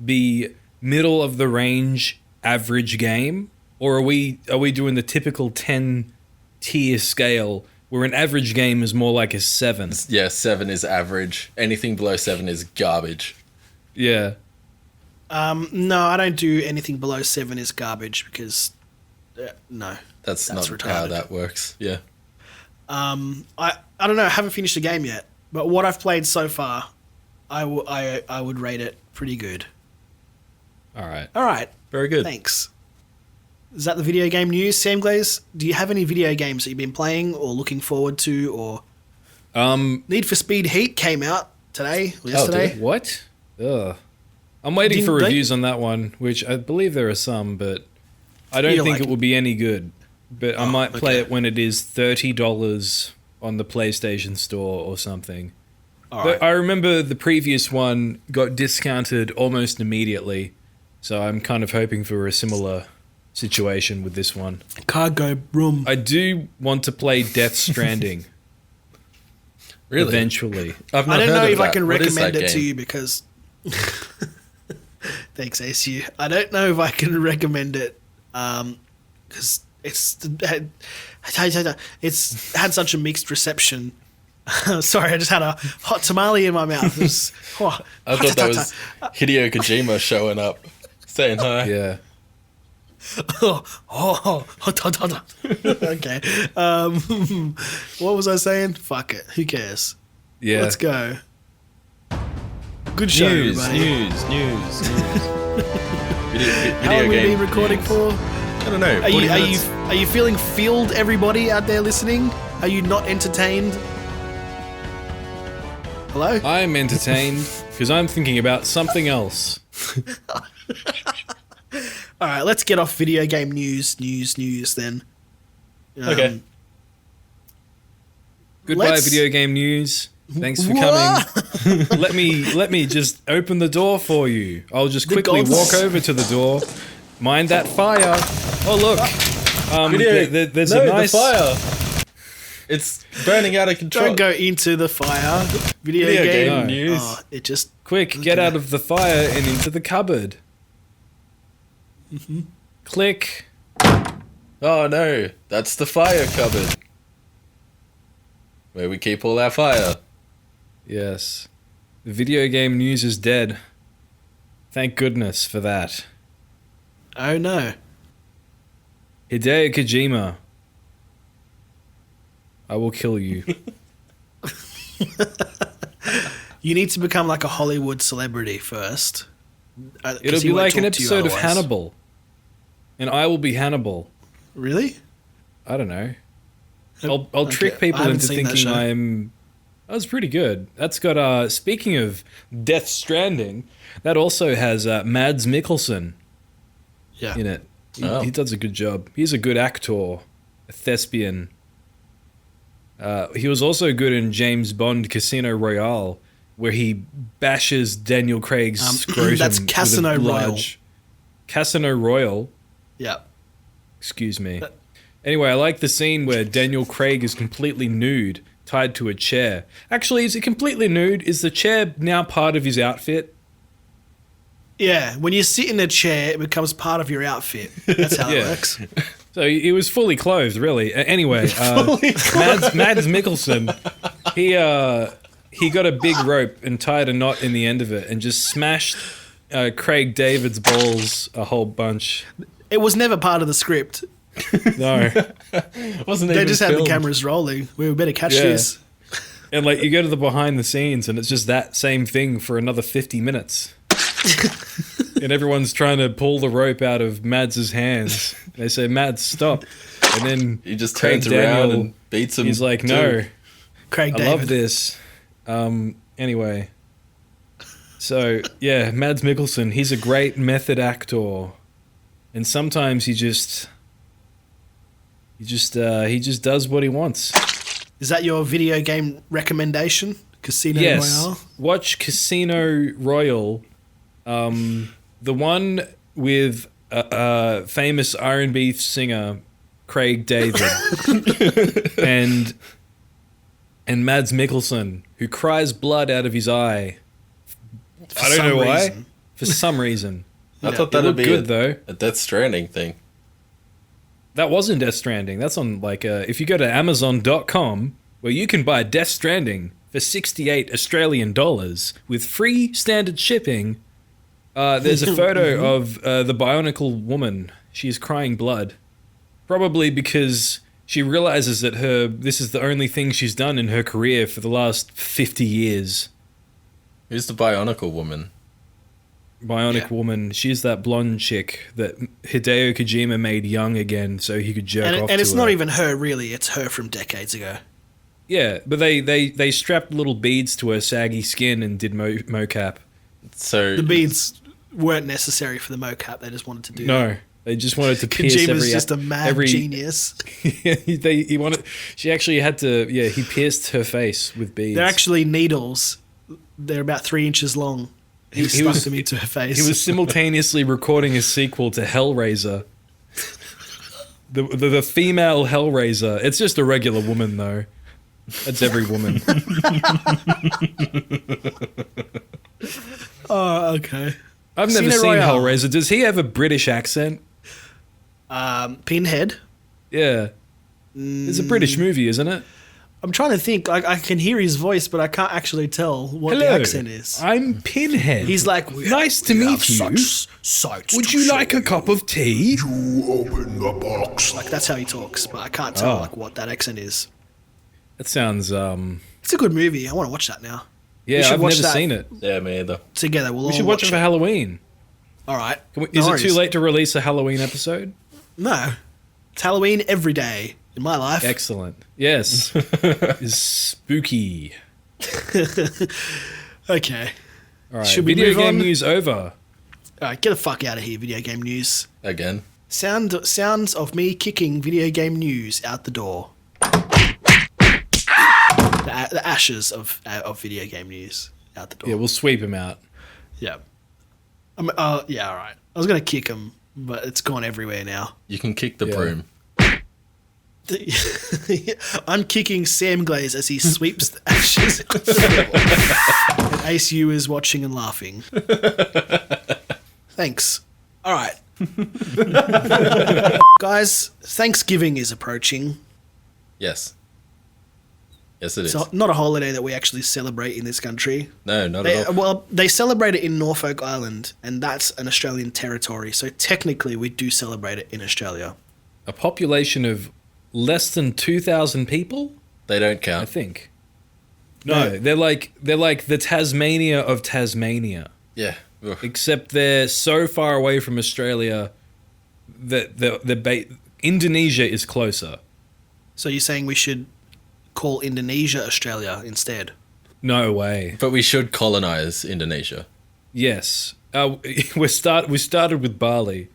be middle of the range average game? Or are we doing the typical 10-tier scale where an average game is more like a 7? Yeah, 7 is average. Anything below 7 is garbage. Yeah. No, I don't do anything below 7 is garbage because no. That's not retarded. How that works. Yeah. I don't know. I haven't finished the game yet, but what I've played so far, I would rate it pretty good. All right. Very good. Thanks. Is that the video game news, Samglaze? Do you have any video games that you've been playing or looking forward to? Or Need for Speed Heat came out today or yesterday. What? Ugh. I'm waiting for reviews on that one, which I believe there are some, but I don't think it will be any good. But I might play it when it is $30 on the PlayStation Store or something. Right. I remember the previous one got discounted almost immediately, so I'm kind of hoping for a similar situation with this one. Cargo room. I do want to play Death Stranding. Really? Eventually. I don't know if I can recommend it to you because... Thanks, Aciou. I don't know if I can recommend it because it's had such a mixed reception. Sorry, I just had a hot tamale in my mouth. I thought that was Hideo Kojima showing up, saying hi. Yeah. Okay. What was I saying? Fuck it. Who cares? Yeah. Let's go. Good show, News. Video How long have we been recording for? I don't know. Are you feeling filled, everybody out there listening? Are you not entertained? Hello? I'm entertained because I'm thinking about something else. All right, let's get off video game news then. Okay. Goodbye, video game news. Thanks for coming. Let me just open the door for you. I'll just quickly walk over to the door. Mind that fire. Oh look, there's a nice the fire. It's burning out of control. Don't go into the fire. Video game news. Oh, it just quick. Get out of the fire and into the cupboard. Click. Oh no, that's the fire cupboard. Where we keep all our fire. Yes. The video game news is dead. Thank goodness for that. Oh no. Hideo Kojima. I will kill you. You need to become like a Hollywood celebrity first. It'll be like an episode of Hannibal. And I will be Hannibal. Really? I don't know. I'll trick people into thinking I'm... That was pretty good. That's got, speaking of Death Stranding, that also has Mads Mikkelsen in it. He does a good job. He's a good actor, a thespian. He was also good in James Bond Casino Royale, where he bashes Daniel Craig's scrotum. That's Casino Royale. Casino Royale. Yeah. Excuse me. Anyway, I like the scene where Daniel Craig is completely nude, tied to a chair. Actually, is he completely nude? Is the chair now part of his outfit? Yeah, when you sit in a chair, it becomes part of your outfit. That's how it works. So he was fully clothed, really. Anyway, Mads Mikkelsen, he got a big rope and tied a knot in the end of it and just smashed Craig David's balls a whole bunch. It was never part of the script. No. Wasn't They even just filmed. had the cameras rolling. We better catch this. And like you go to the behind the scenes and it's just that same thing for another 50 minutes. And everyone's trying to pull the rope out of Mads's hands. They say, Mads, stop. And then He just Craig turns around Daniel, and beats him. he's like, no, Craig I David. love this. Anyway. So, yeah, Mads Mikkelsen, he's a great method actor. And sometimes he just does what he wants. Is that your video game recommendation? Casino Royale? Watch Casino Royale. The one with famous R&B singer Craig David and Mads Mikkelsen, who cries blood out of his eye. I don't know why. For some reason. I thought that would be good though. A Death Stranding thing. That wasn't Death Stranding. That's on like if you go to Amazon.com, where you can buy Death Stranding for 68 Australian dollars with free standard shipping. There's a photo of the Bionicle woman. She's crying blood, probably because she realizes that this is the only thing she's done in her career for the last 50 years. Who's the Bionicle woman? Bionic woman. She's that blonde chick that Hideo Kojima made young again so he could jerk off to. And it's her. not even her, really. It's her from decades ago. Yeah, but they strapped little beads to her saggy skin and did mocap. So The beads weren't necessary for the mocap. They just wanted to do that. No, they just wanted to pierce Kojima's just a mad genius. He wanted. She actually had to. Yeah, he pierced her face with beads. They're actually needles. They're about 3 inches long. He stuck them into her face. He was simultaneously recording a sequel to Hellraiser. The female Hellraiser. It's just a regular woman, though. That's every woman. Oh, okay. I've never seen Royale. Hellraiser. Does he have a British accent? Pinhead. Yeah. It's a British movie, isn't it? I'm trying to think. I can hear his voice, but I can't actually tell what the accent is. I'm Pinhead. He's like, nice to meet you. Would you like a cup of tea? You open the box. Like, that's how he talks, but I can't tell like what that accent is. That sounds It's a good movie. I want to watch that now. yeah, should I've watch never that. seen it. yeah, me either. Together, we'll We all should watch it for Halloween. All right. Is it too late to release a Halloween episode? No. It's Halloween every day in my life. Excellent. Yes. It's spooky. Okay. All right. Should we Video move game on? news over. All right, get the fuck out of here, video game news. Again. Sounds of me kicking video game news out the door. The ashes of video game news out the door. Yeah, we'll sweep him out. Yeah. Yeah, all right. I was going to kick him, but it's gone everywhere now. You can kick the broom. I'm kicking Samglaze as he sweeps the ashes out the door. And Aciou is watching and laughing. Thanks. All right. Guys, Thanksgiving is approaching. Yes. Yes, it is. It's not a holiday that we actually celebrate in this country. No, not at all. Well, they celebrate it in Norfolk Island, and that's an Australian territory. So technically, we do celebrate it in Australia. A population of less than 2,000 people? They don't I count. think. No, they're like the Tasmania of Tasmania. Yeah. Ugh. Except they're so far away from Australia that Indonesia is closer. So you're saying we should call Indonesia Australia instead? No way. But we should colonize Indonesia. Yes. We started with Bali.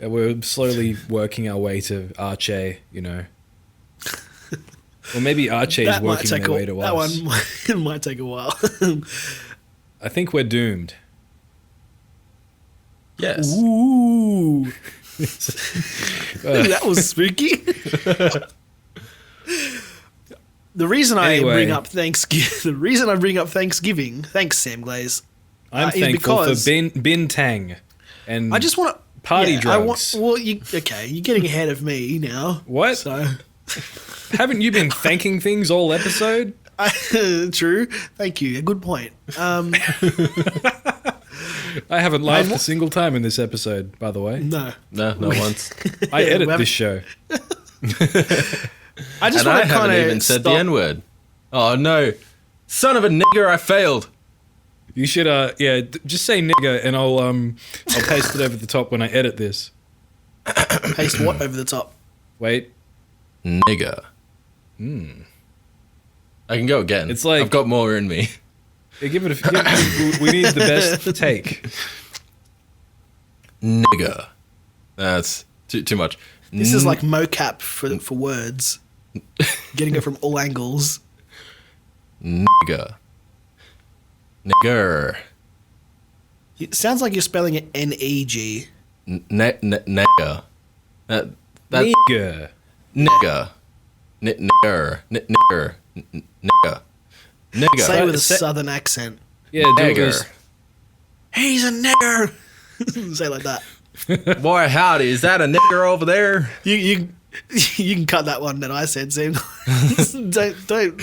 And we're slowly working our way to Aceh, you know. Or maybe Aceh is working their way to us. That one might take a while. I think we're doomed. Yes. Ooh. That was spooky. The reason I bring up Thanksgiving, thanks Samglaze. I'm thankful for bintang and I just want to party drugs. You're getting ahead of me now. What? So Haven't you been thanking things all episode? True. Thank you. A good point. I haven't laughed a single time in this episode, by the way. No, not once. I edit this show. I just And I want to haven't kind of even said the N-word. Oh no, son of a nigger! I failed. You should, just say nigger, and I'll paste it over the top when I edit this. Paste what over the top? Wait, Nigger. I can go again. It's like- I've got more in me. yeah, we need the best take. Nigger. That's too much. This is like mocap for words. Getting it from all angles. Nigger. Nigger. It sounds like you're spelling it N-E-G. Nigger. That Nigger. nigger. Nigger. Nigger. Nigger. Nigger. Say it with a Say- southern accent. Yeah, do Nigger. this. He's a nigger. Say it like that. Boy, howdy, is that a nigger over there? You can cut that one that I said, Sam. don't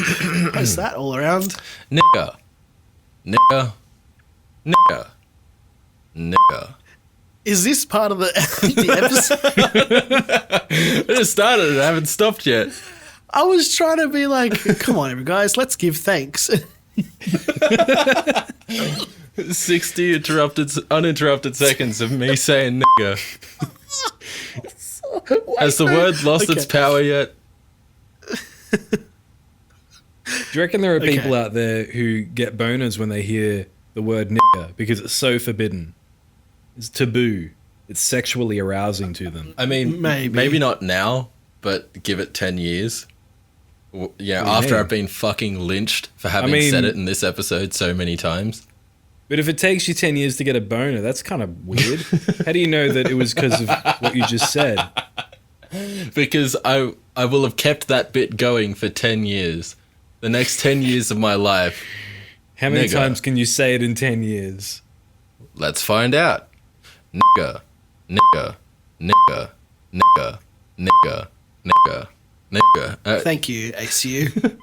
post that all around. Nigger. Nigger. Nigger. Nigger. Is this part of the episode? I just started. I haven't stopped yet. I was trying to be like, come on, guys, let's give thanks. 60 uninterrupted seconds of me saying nigger. Has the word lost its power yet? Do you reckon there are Okay. people out there who get boners when they hear the word nigger because it's so forbidden? It's taboo. It's sexually arousing to them. I mean, Maybe. maybe not now, but give it 10 years. Yeah, do you after mean? I've been fucking lynched for having said it in this episode so many times. But if it takes you 10 years to get a boner, that's kind of weird. How do you know that it was because of what you just said? Because I will have kept that bit going for 10 years. The next 10 years of my life. How many Nigger. times can you say it in 10 years? Let's find out. Nigger. Nigger. Nigger. Nigger. Nigger. Nigger. Nigger. Thank you, Aciou.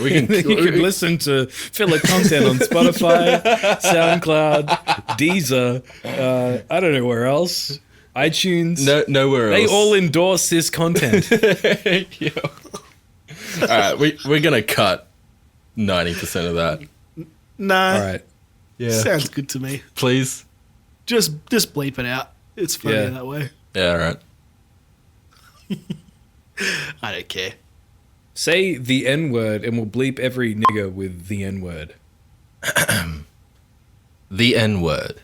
We can You can listen to filler content on Spotify, SoundCloud, Deezer, I don't know where else, iTunes. nowhere else. They all endorse this content. Yo. All right, we're gonna cut 90% of that. Nah, All right. Yeah, sounds good to me. please. Just bleep it out. It's funny Yeah. that way. Yeah, all right. I don't care. Say the N-word and we'll bleep every nigger with the N-word. The N-word.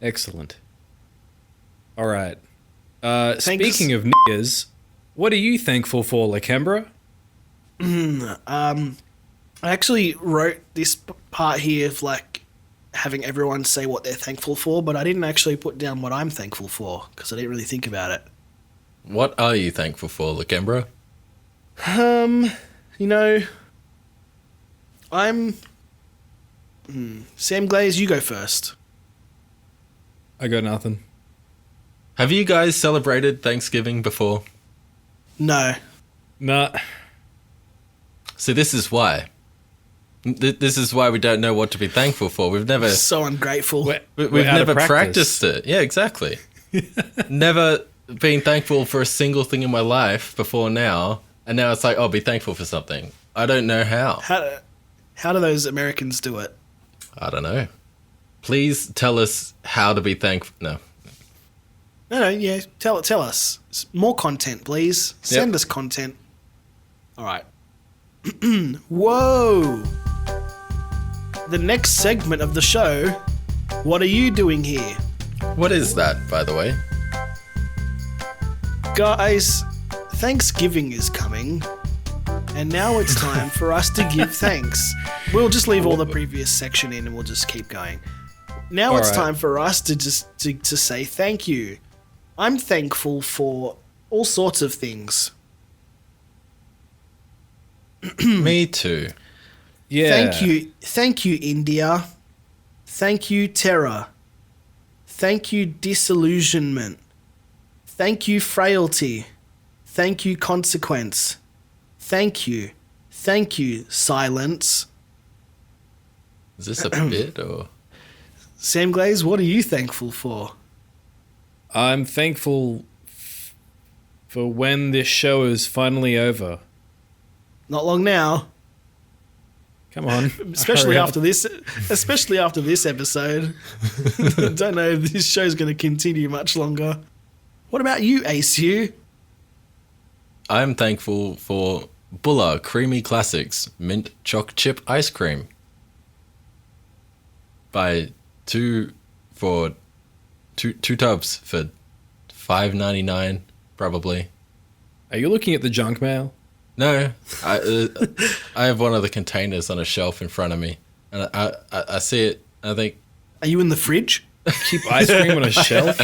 Excellent. All right. Thanks. Speaking of niggas, what are you thankful for, Lakembra? I actually wrote this part here of like having everyone say what they're thankful for, but I didn't actually put down what I'm thankful for because I didn't really think about it. What are you thankful for, Lakembra? You know, I'm... Samglaze, you go first. I got nothing. Have you guys celebrated Thanksgiving before? No. Nah. So this is why. This is why we don't know what to be thankful for. We've never... So ungrateful. We've We're out of never practice. practiced it. Yeah, exactly. Never been thankful for a single thing in my life before now, and now it's like, oh, be thankful for something. I don't know how. How do those Americans do it? I don't know. Please tell us how to be thankful. No. No, yeah, tell us. More content, please. Send us content. All right. Whoa! The next segment of the show, what are you doing here? What is that, by the way? Guys, Thanksgiving is coming, and now it's time for us to give thanks. We'll just leave all the previous section in and we'll just keep going. Now it's time for us to just to say thank you. I'm thankful for all sorts of things. Me too. Yeah. Thank you, India. Thank you, terror. Thank you, disillusionment. Thank you, frailty. Thank you, consequence. Thank you, silence. Is this a bit or? Samglaze, what are you thankful for? I'm thankful for when this show is finally over. Not long now. Come on. Especially hurry up. after this episode. Don't know if this show's going to continue much longer. What about you, Aciou? I'm thankful for Bulla Creamy Classics Mint Choc Chip Ice Cream. Buy two tubs for $5.99 probably. Are you looking at the junk mail? No, I have one of the containers on a shelf in front of me, and I see it. I think, Are you in the fridge? Keep ice cream on a shelf?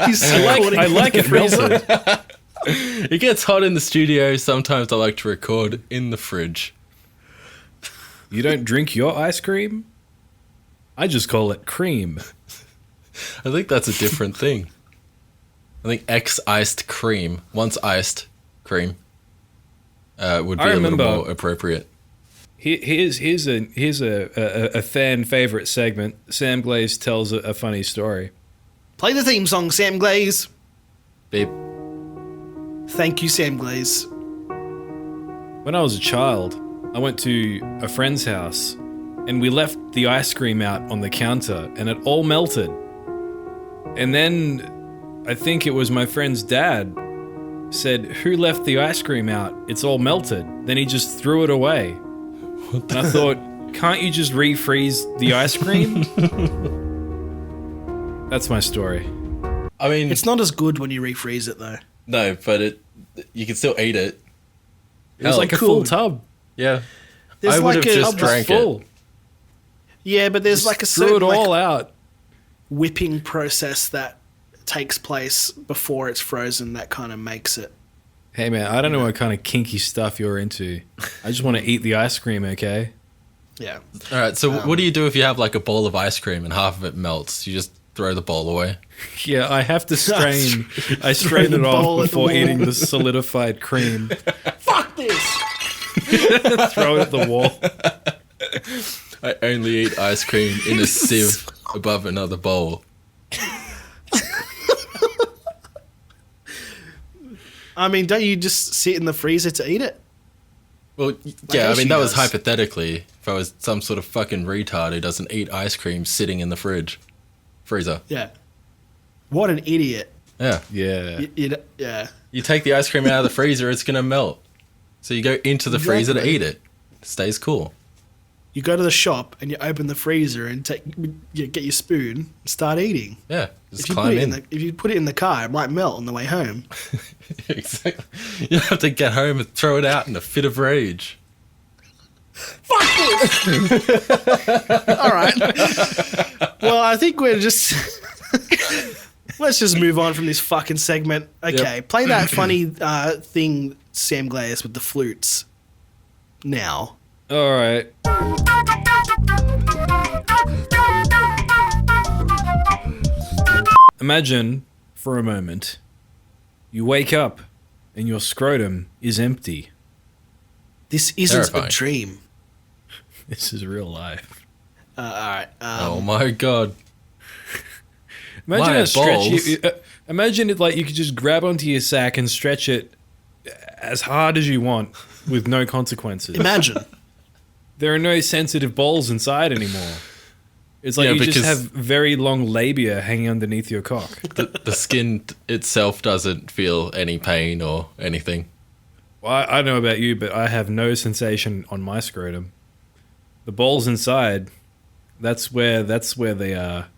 He's I like it melted. it gets hot in the studio. Sometimes I like to record in the fridge. You don't drink your ice cream? I just call it cream. I think that's a different thing. I think iced cream, once iced cream, would be a little more appropriate. Here's a fan favorite segment. Samglaze tells a funny story. Play the theme song, Samglaze. Beep. Thank you, Samglaze. When I was a child, I went to a friend's house and we left the ice cream out on the counter and it all melted. And then I think it was my friend's dad said, "Who left the ice cream out? It's all melted." Then he just threw it away. And I thought, can't you just refreeze the ice cream? That's my story. I mean, It's not as good when you refreeze it, though. no, but you can still eat it. It was like a full tub. Yeah, There's I would like have a- just It was drank Full. it. Yeah, but there's like a Threw certain it all like, out. whipping process that takes place before it's frozen that kind of makes it. Hey man, I don't know what kind of kinky stuff you're into. I just want to eat the ice cream, okay? Yeah. All right, so what do you do if you have like a bowl of ice cream and half of it melts? You just throw the bowl away. Yeah, I have to strain. I strain the it bowl off at the before wall. eating the solidified cream. Fuck this! Throw it at the wall. I only eat ice cream in a sieve above another bowl. I mean, don't you just sit in the freezer to eat it? Well, yeah, I mean, Aciou that was does. hypothetically if I was some sort of fucking retard who doesn't eat ice cream sitting in the freezer. Yeah. What an idiot. Yeah. Yeah. Yeah. You take the ice cream out of the freezer, it's going to melt. So you go into the freezer to Exactly. eat it. It stays cool. you go to the shop and you open the freezer and you get your spoon and start eating. Yeah, just If you, climb put it in. if you put it in the car, it might melt on the way home. Exactly. You have to get home and throw it out in a fit of rage. Fuck this! All right. Well, I think we're just... Let's just move on from this fucking segment. Okay, play that funny thing, Samglaze, with the flutes. Now. All right. Imagine, for a moment, you wake up and your scrotum is empty. This isn't Terrifying. a dream. This is real life. All right. Oh my god. Imagine My how stretchy. balls. Imagine it like you could just grab onto your sack and stretch it as hard as you want with no consequences. Imagine. There are no sensitive balls inside anymore. It's like Yeah, you just because- have very long labia hanging underneath your cock. The skin itself doesn't feel any pain or anything. Well, I don't know about you, but I have no sensation on my scrotum. The balls inside, that's where they are.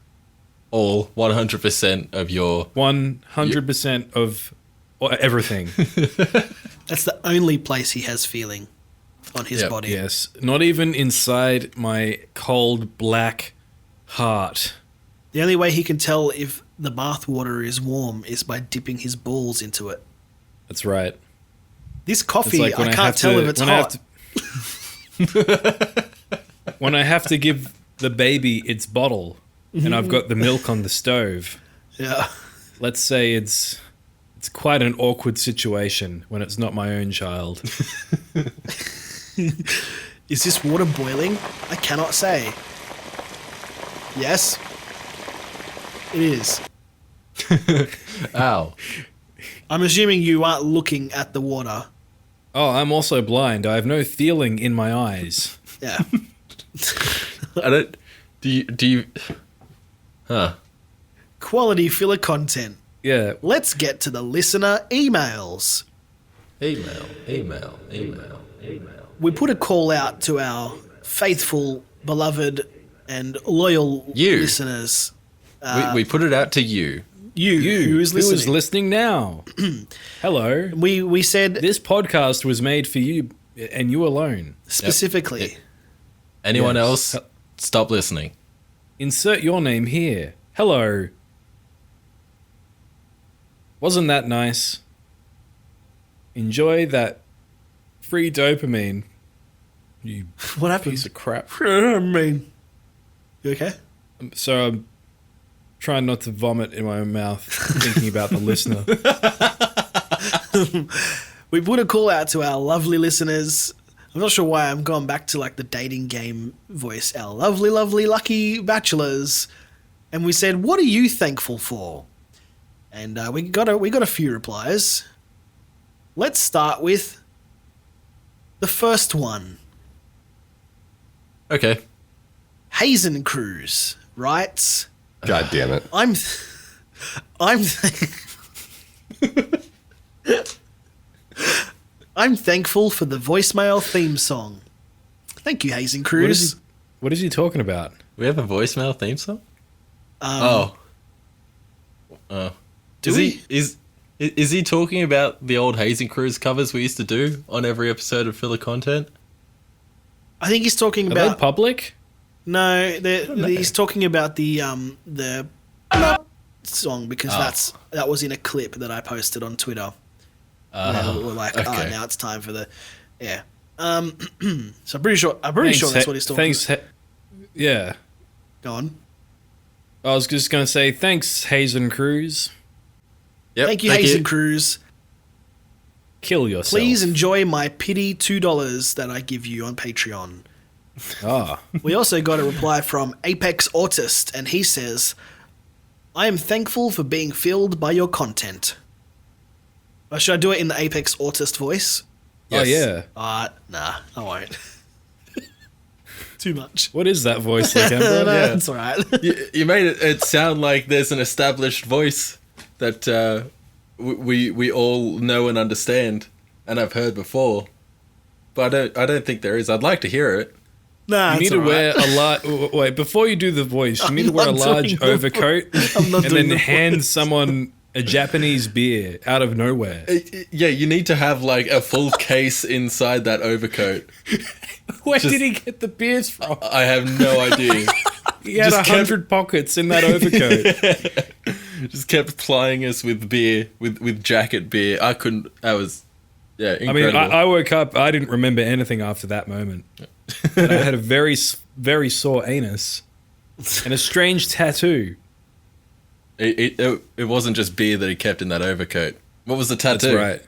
All 100% of your... 100% of everything. That's the only place he has feeling on his Yep. body. Yes. Not even inside my cold, black heart. The only way he can tell if the bath water is warm is by dipping his balls into it. That's right. This It's coffee, like when I can't tell if it's hot. When I have to give the baby its bottle and I've got the milk on the stove, Yeah. let's say it's quite an awkward situation when it's not my own child. Is this water boiling? I cannot say. Yes. It is. Ow. I'm assuming you aren't looking at the water. Oh, I'm also blind. I have no feeling in my eyes. Yeah. I don't... Do you... Huh. Quality filler content. Yeah. Let's get to the listener emails. Email. We put a call out to our faithful, beloved, and loyal You. listeners. We put it out to you. You who is listening. listening now? Hello. We said This podcast was made for you and you alone. specifically. Anyone Yes. else, stop listening. Insert your name here. Hello. Wasn't that nice? Enjoy that free dopamine. You What happened? piece of crap. I mean, you okay? So I'm trying not to vomit in my own mouth thinking about the listener. We put a call out to our lovely listeners. I'm not sure why I'm going back to like the dating game voice. Our lovely, lovely, lucky bachelors, and we said, "What are you thankful for?" And we got a few replies. Let's start with the first one. Okay. Hazencruz writes, God damn it. I'm thankful for the voicemail theme song. Thank you, Hazencruz. What is he talking about? We have a voicemail theme song? Do Is he talking about the old Hazencruz covers we used to do on every episode of Filler Content? I think he's talking Are they about public? no. He's talking about the song because that was in a clip that I posted on Twitter. We're like, okay. now it's time for the So I'm pretty sure that's what he's talking about. Yeah. Go on. I was just going to say thanks, Hazencruz. Yep, Thank you, Hazencruz. Kill yourself. Please enjoy my pity $2 that I give you on Patreon. Ah. We also got a reply from Apex Autist, and he says, I am thankful for being filled by your content. Should I do it in the Apex Autist voice? Oh, yeah. Nah, I won't. Too much. What is that voice like, Amber? No, Yeah. it's alright. You made it sound like there's an established voice that we all know and understand and I've heard before. But I don't think there is. I'd like to hear it. Nah, You need to wear a large. Wait, before you do the voice, you need to wear a large overcoat and then hand someone a Japanese beer out of nowhere. Yeah, you need to have like a full case inside that overcoat. Where did he get the beers from? I have no idea. He had 100 pockets in that overcoat. Just kept plying us with beer, with jacket beer. I couldn't. That was, yeah, incredible. I mean, I woke up. I didn't remember anything after that moment. I had a very, very sore anus and a strange tattoo. It wasn't just beer that he kept in that overcoat. What was the tattoo? That's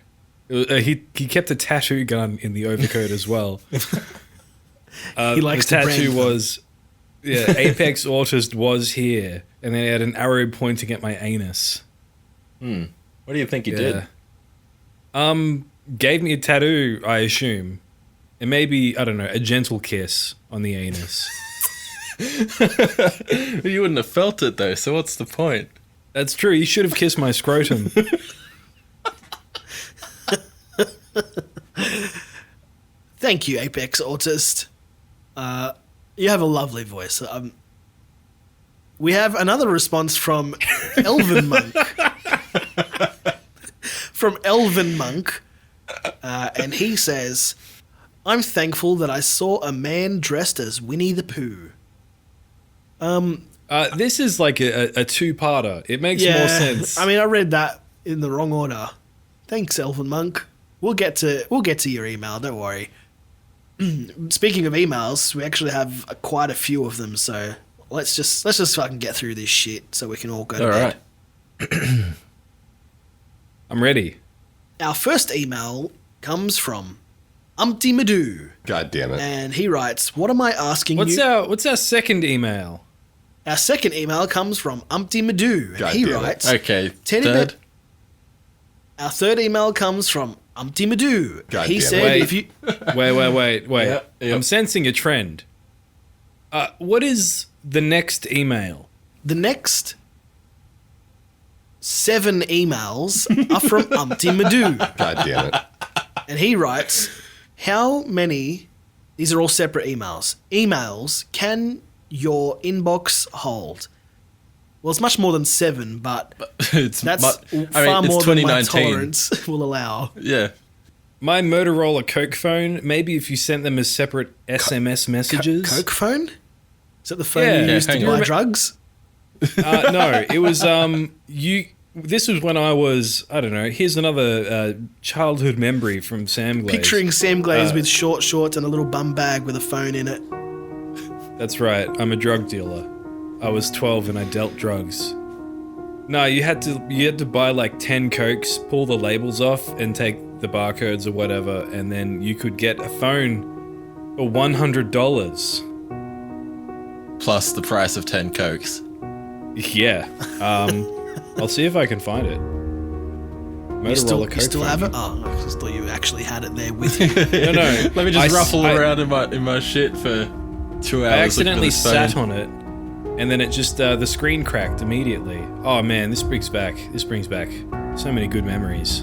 right. He kept a tattoo gun in the overcoat as well. He likes the to tattoo brand was, Apex Autist was here, and then he had an arrow pointing at my anus. What do you think he did? Gave me a tattoo, I assume. And maybe, I don't know, a gentle kiss on the anus. You wouldn't have felt it though, so what's the point? That's true. You should have kissed my scrotum. Thank you, Apex Autist. You have a lovely voice. We have another response from Elvenmonk. And he says, I'm thankful that I saw a man dressed as Winnie the Pooh. This is like a two-parter. It makes more sense. I mean, I read that in the wrong order. Thanks, Elvenmonk. We'll get to your email. Don't worry. Speaking of emails, we actually have quite a few of them. So let's just fucking get through this shit so we can all go to bed. Right. I'm ready. Our first email comes from Umpty Madoo. God damn it. And he writes, what am I asking you? What's our second email? Our second email comes from Umpty Madoo. And he writes, okay, third. Our third email comes from Umpty Madoo. God he damn said, it. if you... Wait. Yep. I'm sensing a trend. What is the next email? The next 7 emails are from Umpty Madoo. God damn it. And he writes, how many, these are all separate emails can your inbox hold? Well, it's much more than 7, but it's that's it's far more than my 2019. tolerance will allow. Yeah. My Motorola Coke phone, maybe if you sent them as separate SMS messages. Coke phone? Is that the phone you used to buy drugs? No, it was, this was when I was, I don't know, here's another childhood memory from Samglaze. Picturing Samglaze with short shorts and a little bum bag with a phone in it. That's right, I'm a drug dealer. I was 12 and I dealt drugs. No, you had to buy like 10 Cokes, pull the labels off, and take the barcodes or whatever, and then you could get a phone for $100. Plus the price of 10 Cokes. Yeah. I'll see if I can find it. Motorola You still have it? Oh, I just thought you actually had it there with you. No. Let me just ruffle around in my shit for 2 hours. I accidentally sat on it, and then it just the screen cracked immediately. Oh man, this brings back so many good memories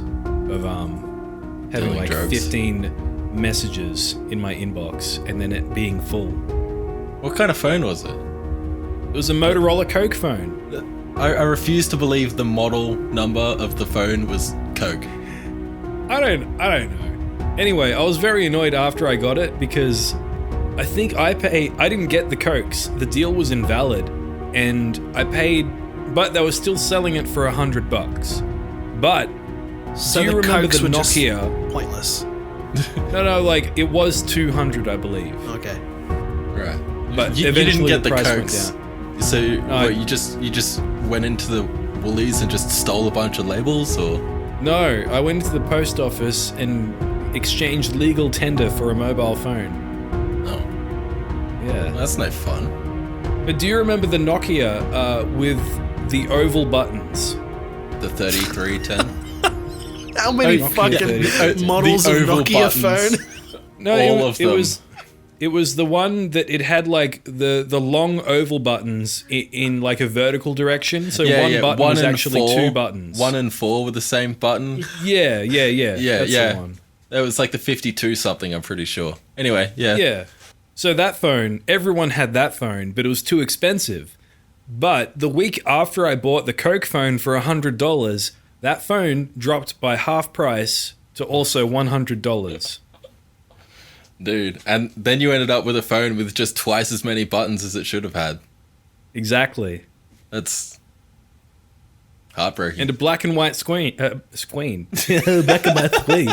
of having Dealing like drugs. 15 messages in my inbox and then it being full. What kind of phone was it? It was a Motorola Coke phone. I refuse to believe the model number of the phone was Coke. I don't know. Anyway, I was very annoyed after I got it because I think I didn't get the Cokes. The deal was invalid, and I paid, but they were still selling it for $100. But So do you the remember Cokes the were just Nokia? pointless. No, like it was $200, I believe. Okay. Right. But you eventually didn't get the price went Cokes. down. So No. what, you just went into the Woolies and just stole a bunch of labels, or? No, I went into the post office and exchanged legal tender for a mobile phone. No, Yeah. that's no fun. But do you remember the Nokia with the oval buttons? The 3310. How many Nokia fucking 30. models The of oval Nokia buttons. phone? No, All of them. It was the one that it had like the long oval buttons in like a vertical direction. So one button was actually 2 buttons. 1 and 4 were the same button. Yeah. That's Yeah. the one. That was like the 52 something, I'm pretty sure. Anyway, yeah. Yeah. So that phone, everyone had that phone, but it was too expensive. But the week after I bought the Coke phone for $100, that phone dropped by half price to also $100. Dude, and then you ended up with a phone with just twice as many buttons as it should have had. Exactly. That's heartbreaking. And a black and white screen. Black and white screen.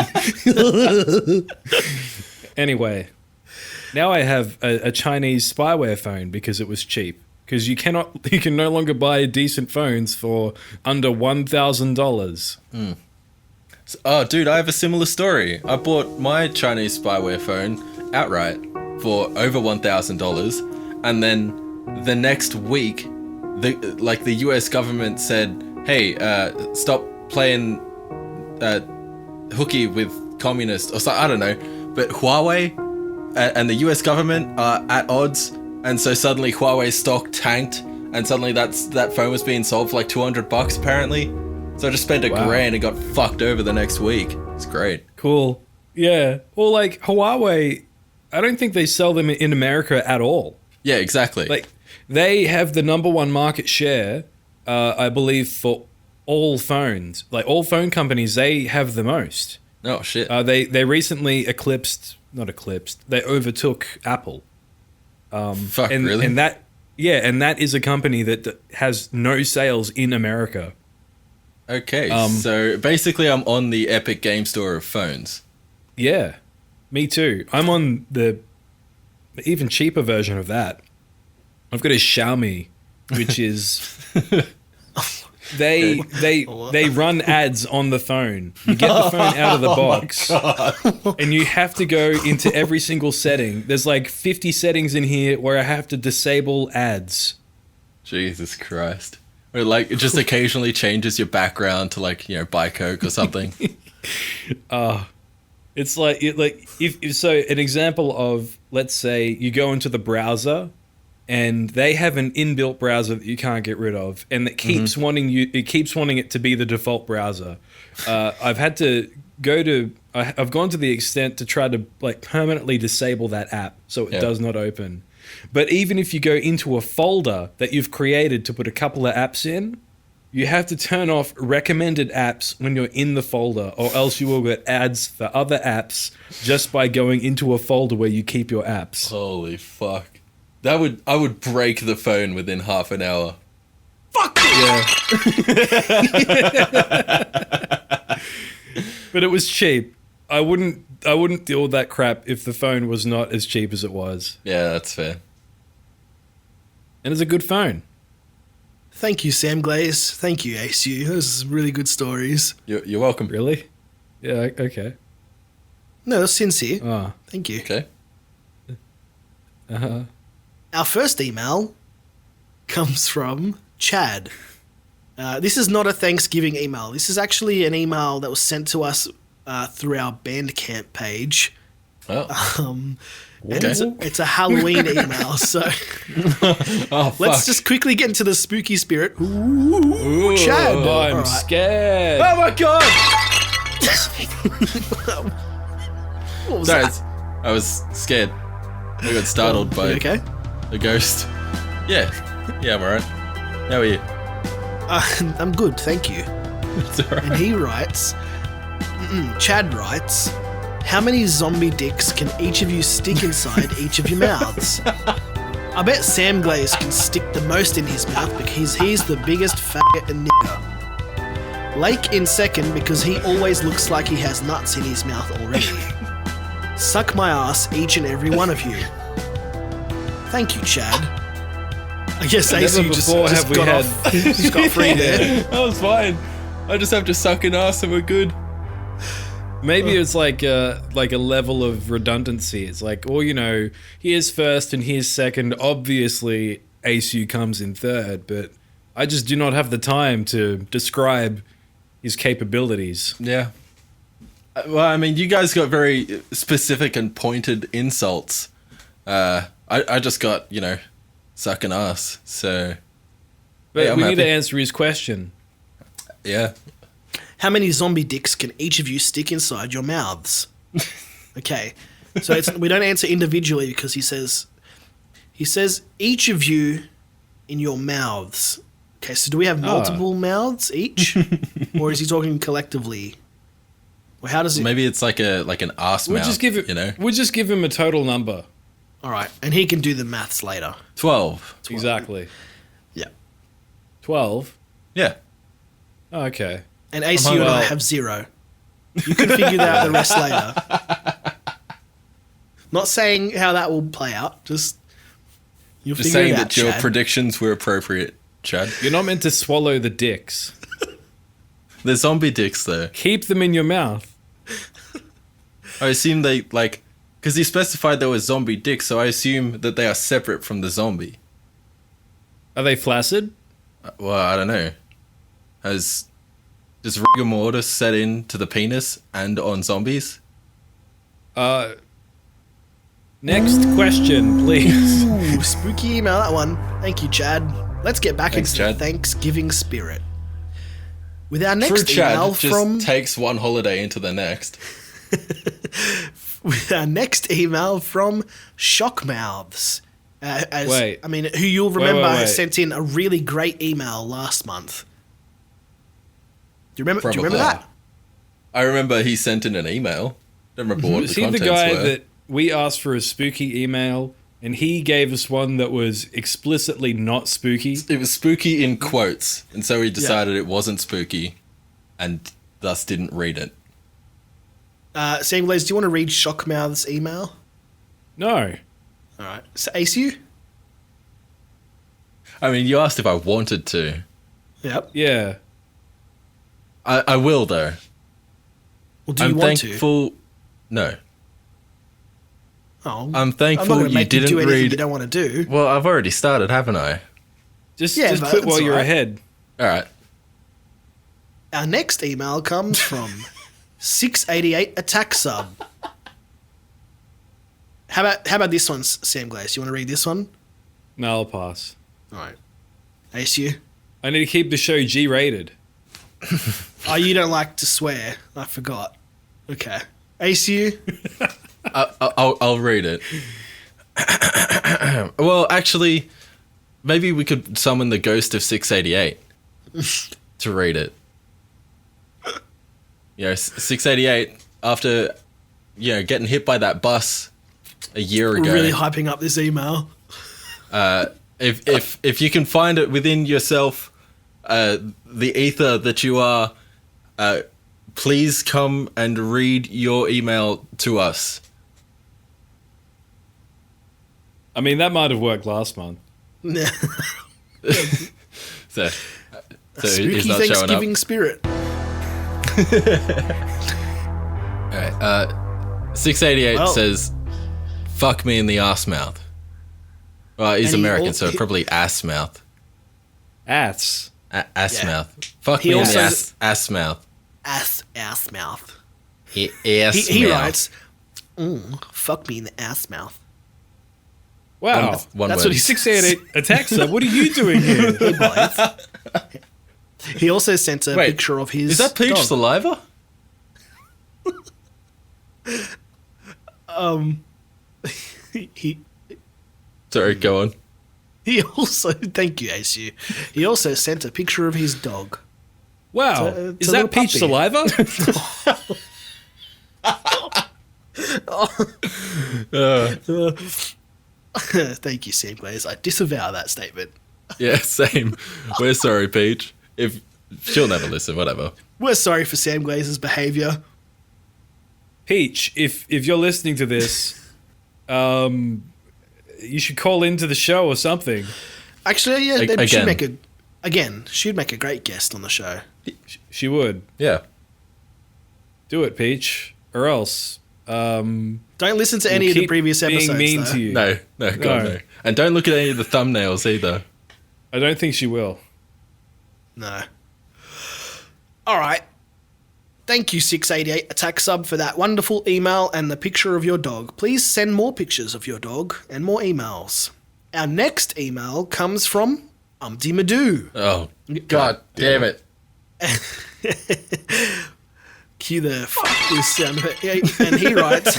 Anyway, now I have a Chinese spyware phone because it was cheap. Because you can no longer buy decent phones for under $1,000. Oh, dude, I have a similar story. I bought my Chinese spyware phone outright for over $1,000, and then the next week, the US government said, "Hey, stop playing hooky with communists," or so, I don't know. But Huawei and the US government are at odds, and so suddenly Huawei's stock tanked, and suddenly that phone was being sold for like $200 apparently. So I just spent $1,000 and got fucked over the next week. It's great. Cool. Yeah. Or like Huawei, I don't think they sell them in America at all. Yeah, exactly. Like they have the number 1 market share, I believe, for all phones. Like all phone companies, they have the most. Oh shit. They recently they overtook Apple. Fuck, and, really? And that is a company that has no sales in America. Okay, so basically I'm on the Epic Game Store of phones. Yeah, me too. I'm on the even cheaper version of that. I've got a Xiaomi, which is they run ads on the phone. You get the phone out of the box, and you have to go into every single setting. There's like 50 settings in here where I have to disable ads. Jesus Christ. Or like it just occasionally changes your background to like, you know, buy Coke or something. It's like if so an example of, let's say you go into the browser and they have an inbuilt browser that you can't get rid of, and it keeps wanting it to be the default browser. I've gone to the extent to try to like permanently disable that app so it does not open. But even if you go into a folder that you've created to put a couple of apps in, you have to turn off recommended apps when you're in the folder, or else you will get ads for other apps just by going into a folder where you keep your apps. Holy fuck. I would break the phone within half an hour. Fuck yeah. But it was cheap. I wouldn't deal with that crap if the phone was not as cheap as it was. Yeah, that's fair. And it's a good phone. Thank you, Samglaze. Thank you, Aciou. Those are really good stories. You're welcome. Really? Yeah, okay. No, that's sincere. Oh. Thank you. Okay. Uh-huh. Our first email comes from Chad. This is not a Thanksgiving email. This is actually an email that was sent to us through our Bandcamp page. Oh. And it's a Halloween email, so let's just quickly get into the spooky spirit. Ooh, Chad. I'm scared. Oh my god! What was Sorry, that? I was scared. I got startled by a ghost. Yeah, I'm alright. How are you? I'm good, thank you. It's alright. And he writes, Chad writes, how many zombie dicks can each of you stick inside each of your mouths? I bet Samglaze can stick the most in his mouth because he's the biggest faggot and nigger. Lake in second because he always looks like he has nuts in his mouth already. Suck my ass, each and every one of you. Thank you, Chad. I guess Aciou just got off. Just got free there. That was fine. I just have to suck an ass and we're good. Maybe it's like a level of redundancy. It's like, well, you know, here's first and here's second. Obviously, Aciou comes in third, but I just do not have the time to describe his capabilities. Yeah. Well, I mean, you guys got very specific and pointed insults. I just got, you know, suck an ass. So, but hey, we need to answer his question. Yeah. How many zombie dicks can each of you stick inside your mouths? Okay. So we don't answer individually because he says each of you in your mouths. Okay, so do we have multiple mouths each, or is he talking collectively? Or how does it? Maybe it's like an arse mouth. We'll just give him a total number. All right, and he can do the maths later. 12. Exactly. Yeah. 12. Yeah. Oh, okay. And Aciou and I have 0. You can figure out the rest later. Not saying how that will play out. Just figure saying it out, that your Chad. predictions were appropriate, Chad. You're not meant to swallow the dicks. They're zombie dicks, though. Keep them in your mouth. I assume they, because he specified there was zombie dicks, so I assume that they are separate from the zombie. Are they flaccid? Well, I don't know. Does rigor mortis set in to the penis and on zombies? Next question, please. Ooh, spooky email, that one. Thank you, Chad. Let's get back into Chad. the Thanksgiving spirit. With our True, next Chad email just from... takes one holiday into the next. With our next email from Shockmouths. Wait. I mean, who you'll remember wait. sent in a really great email last month. Do you remember Probably. that? I remember he sent in an email. Don't remember what Was the he the contents guy were. that we asked for a spooky email and he gave us one that was explicitly not spooky? It was spooky in quotes, and so he decided it wasn't spooky, and thus didn't read it. Samglaze, do you want to read Shockmouth's email? No. All right. So, Aciou? I mean, you asked if I wanted to. Yep. Yeah. I will, though. Well, do you I'm want thankful. No. Oh, I'm thankful I'm not going to you make you didn't do anything read. you don't want to do. Well, I've already started, haven't I? Just but quit while that's you're all right. ahead. All right. Our next email comes from 688 Attack Sub. How about this one, Samglaze? You want to read this one? No, I'll pass. All right. Aciou? I need to keep the show G-rated. Oh, you don't like to swear. I forgot. Okay. Aciou? I'll read it. Well, actually, maybe we could summon the ghost of 688 to read it. 688, after getting hit by that bus a year ago. We're really hyping up this email. If you can find it within yourself, the ether that you are, please come and read your email to us. I mean, that might have worked last month. So Spooky he's not showing up. Thanksgiving spirit. Alright, 688 says, "Fuck me in the ass mouth." Well, he's American, so probably ass mouth. Ass. Ass mouth. Fuck He me in also- the ass mouth. Ass mouth. Ass He mouth. writes, fuck me in the ass mouth. Wow. One That's word. what he 688 attacks sub. What are you doing here? Hey, boys. He also sent a Wait, picture of his Is that Peach dog. saliva? He Sorry, go on. He also, thank you, Aciou. He also sent a picture of his dog. Wow. It's Is a that little peach puppy. saliva? Thank you, Samglaze. I disavow that statement. Yeah, same. We're sorry, Peach. If she'll never listen, whatever. We're sorry for Samglaze's behaviour. Peach, if you're listening to this, you should call into the show or something. Actually, yeah, Again. she'd make a great guest on the show. She would. Yeah. Do it, Peach. Or else. Don't listen to any of the keep previous being episodes. mean though. to you. No, God, no. And don't look at any of the thumbnails either. I don't think she will. No. All right. Thank you, 688 Attack Sub, for that wonderful email and the picture of your dog. Please send more pictures of your dog and more emails. Our next email comes from Umpty Madoo. Oh, God damn it. you there. Fuck this sound effect. And he writes,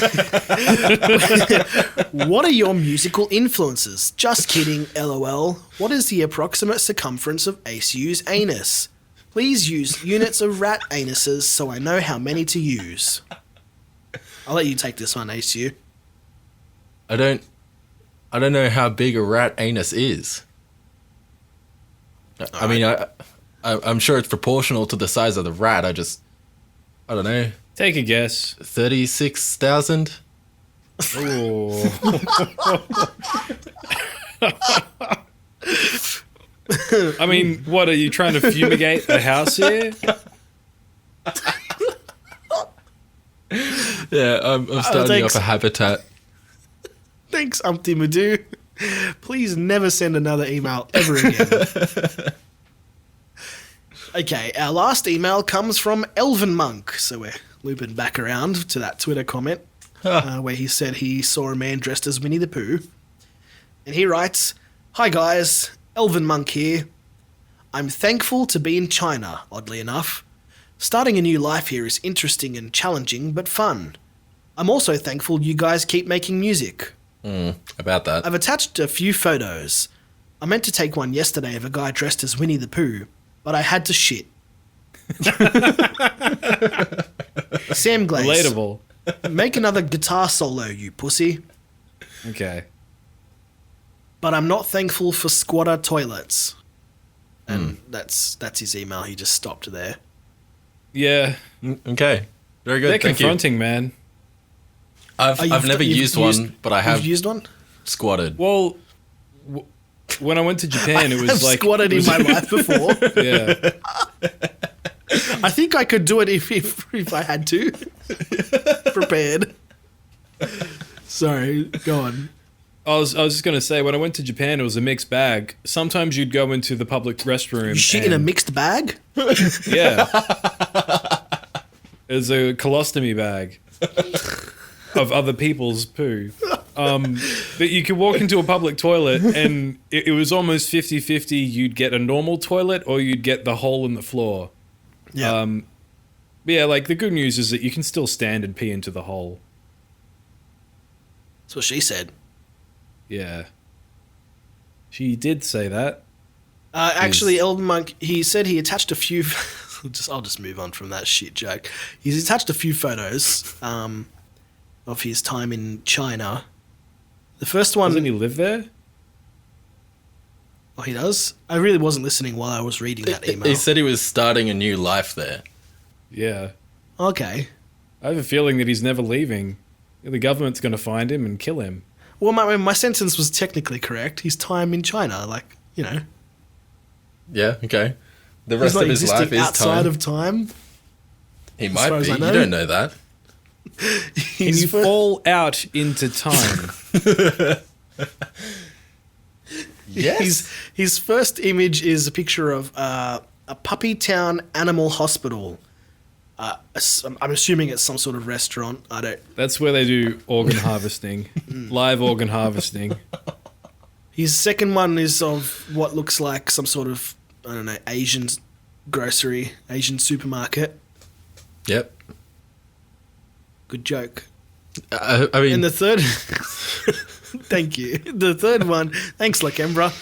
what are your musical influences? Just kidding, LOL. What is the approximate circumference of Aciou's anus? Please use units of rat anuses so I know how many to use. I'll let you take this one, Aciou. I don't know how big a rat anus is. I mean, I'm sure it's proportional to the size of the rat. I don't know. Take a guess. 36,000? Oh. I mean, what, are you trying to fumigate a house here? Yeah, I'm starting up a habitat. Thanks, Umpty Madoo. Please never send another email ever again. Okay, our last email comes from Elvenmonk. So we're looping back around to that Twitter comment where he said he saw a man dressed as Winnie the Pooh. And he writes, "Hi guys, Elvenmonk here. I'm thankful to be in China, oddly enough. Starting a new life here is interesting and challenging, but fun. I'm also thankful you guys keep making music. About that. I've attached a few photos. I meant to take one yesterday of a guy dressed as Winnie the Pooh, but I had to shit. Samglaze. Relatable. Make another guitar solo, you pussy. Okay. But I'm not thankful for squatter toilets." And that's his email. He just stopped there. Yeah. Okay. Very good. They're Thank you. confronting, man. I've never used one, but I have You've used one? squatted. Well, when I went to Japan, it was I've like... squatted in my life before. Yeah. I think I could do it if I had to. Prepared. Sorry, go on. I was just going to say, when I went to Japan, it was a mixed bag. Sometimes you'd go into the public restroom. You shit in a mixed bag? Yeah. It was a colostomy bag of other people's poo. But you could walk into a public toilet and it was almost 50-50. You'd get a normal toilet or you'd get the hole in the floor. Yeah. But yeah, like the good news is that you can still stand and pee into the hole. That's what she said. Yeah. She did say that. Actually, Elvenmonk, he said he attached a few... I'll just move on from that shit joke. He's attached a few photos of his time in China. The first one... Doesn't he live there? Oh, he does? I really wasn't listening while I was reading that email. He said he was starting a new life there. Yeah. Okay. I have a feeling that he's never leaving. The government's going to find him and kill him. Well, my sentence was technically correct. His time in China, like, you know. Yeah, okay. The He's rest not of his life existing is outside time. of time. He as might far be. as I You know. don't know that. Can you fall out into time? Yes. His first image is a picture of a Puppy Town Animal Hospital. I'm assuming it's some sort of restaurant. I don't... That's where they do organ harvesting. Live organ harvesting. His second one is of what looks like some sort of, I don't know, Asian grocery, Asian supermarket. Yep. Good joke. I mean, And the third... Thank you. The third one... Thanks, Lakembra.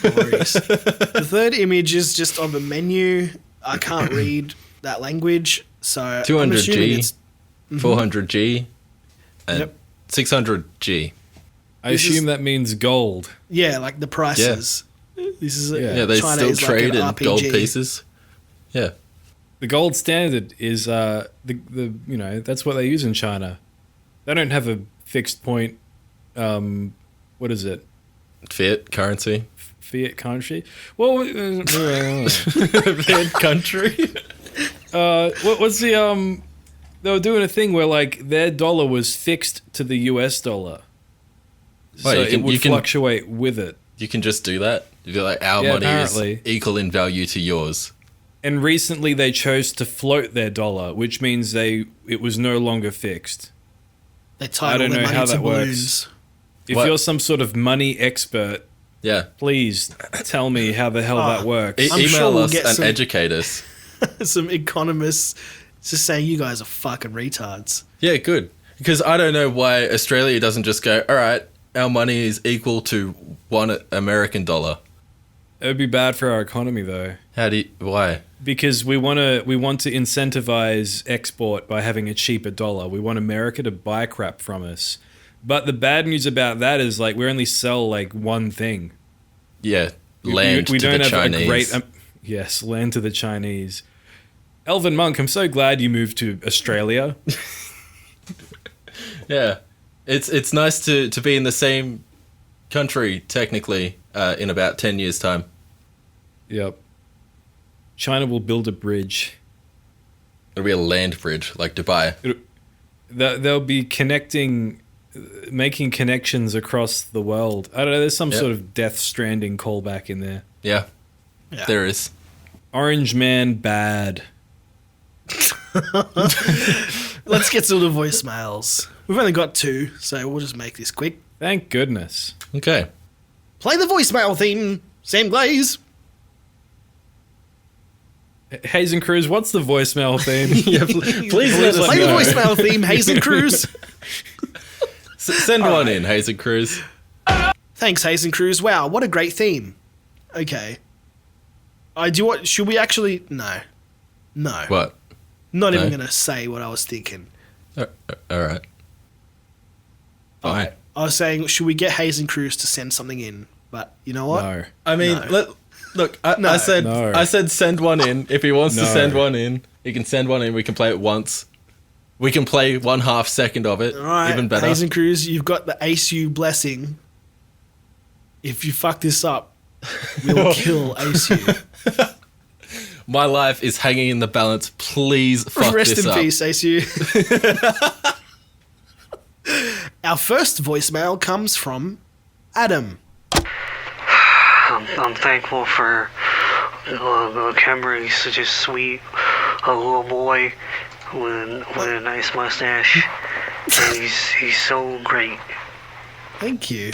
No worries. The third image is just of a menu. I can't read that language, so I'm assuming 200G, it's... 400G, and Yep. 600G. I This assume is- that means gold. Yeah, like the prices. This is Yeah, they China still is like trade an in RPG. gold pieces. Yeah. The gold standard is the you know, that's what they use in China. They don't have a fixed point. What is it? Fiat currency. Fiat country. Well, Fiat country. what's the They were doing a thing where like their dollar was fixed to the US dollar, so Wait, it would fluctuate with it. You can just do that. You feel like our Yeah, money apparently. is equal in value to yours. And recently they chose to float their dollar, which means it was no longer fixed. They tied I don't all their know money how to that works. balloons. If What? you're some sort of money expert, Yeah. please tell me how the hell that works. I'm Email sure we'll us get and some- educate us. Some economists It's just saying you guys are fucking retards. Yeah, good. Because I don't know why Australia doesn't just go, all right, our money is equal to $1 American dollar. It would be bad for our economy, though. Why? Because we want to incentivize export by having a cheaper dollar. We want America to buy crap from us. But the bad news about that is, like, we only sell, like, one thing. Yeah, land we to don't the have Chinese. A great, yes, land to the Chinese. Elvenmonk, I'm so glad you moved to Australia. Yeah, it's nice to be in the same country, technically, in about 10 years' time. Yep. China will build a bridge. It'll be a land bridge, like Dubai. They'll be making connections across the world. I don't know, there's some sort of Death Stranding callback in there. Yeah, there is. Orange Man bad. Let's get to the voicemails. We've only got 2, so we'll just make this quick. Thank goodness. Okay. Play the voicemail theme, Samglaze. Hazencruz, what's the voicemail theme? Yeah, please let us Play know. the voicemail theme, Hazencruz. Send one in, Hazencruz. Thanks, Hazencruz. Wow, what a great theme. Okay. Should we actually... No. What? Not even No? going to say what I was thinking. All right. Fine. I was saying, should we get Hazencruz to send something in? But you know what? No. I mean, No. look. No. I said No. send one in. If he wants to No. send one in, he can send one in. We can play it once. We can play 1/2 second of it. All right, Even better. Hazencruz, you've got the Aciou blessing. If you fuck this up, we'll kill Aciou. My life is hanging in the balance. Please fuck Rest this in up. peace, Aciou. Our first voicemail comes from Adam. I'm thankful for Cameron. He's such a sweet little boy with a nice mustache. And he's so great. Thank you.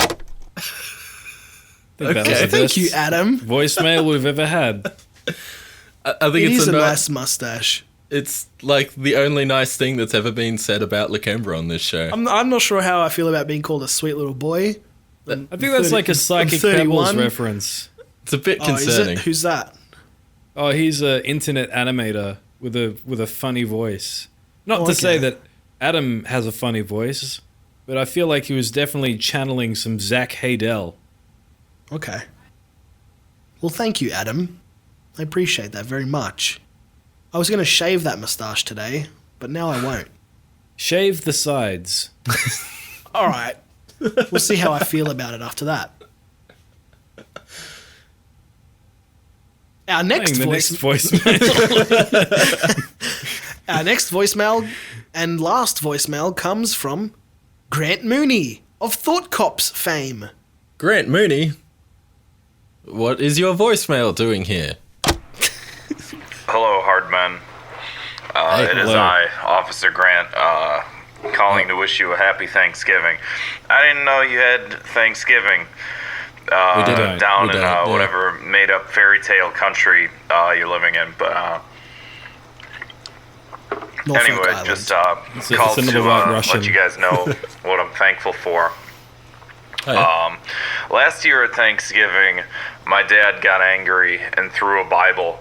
That was Okay. the Thank best you, Adam. voicemail we've ever had. I think It it's is a nice. nice mustache. It's like the only nice thing that's ever been said about Lakembra on this show. I'm not sure how I feel about being called a sweet little boy. I think that's like a Psychic 31. Pebbles reference. It's a bit Oh, is concerning. it? Who's that? Oh, he's an internet animator with a funny voice. Not Oh, to say okay. that Adam has a funny voice, but I feel like he was definitely channeling some Zach Haydel. Okay. Well, thank you, Adam. I appreciate that very much. I was going to shave that mustache today, but now I won't. Shave the sides. All right. We'll see how I feel about it after that. Our next Playing the voice, next voicemail. our next voicemail and last voicemail comes from Grant Mooney of Thought Cops fame. Grant Mooney, what is your voicemail doing here? Hello, Hardman. Hey, It is hello. I, Officer Grant, calling to wish you a happy Thanksgiving. I didn't know you had Thanksgiving We didn't. down We in don't, yeah. whatever made-up fairy tale country you're living in. But Norfolk anyway, Island. just It's called another to white Russian. let you guys know what I'm thankful for. Oh, yeah. Last year at Thanksgiving, my dad got angry and threw a Bible.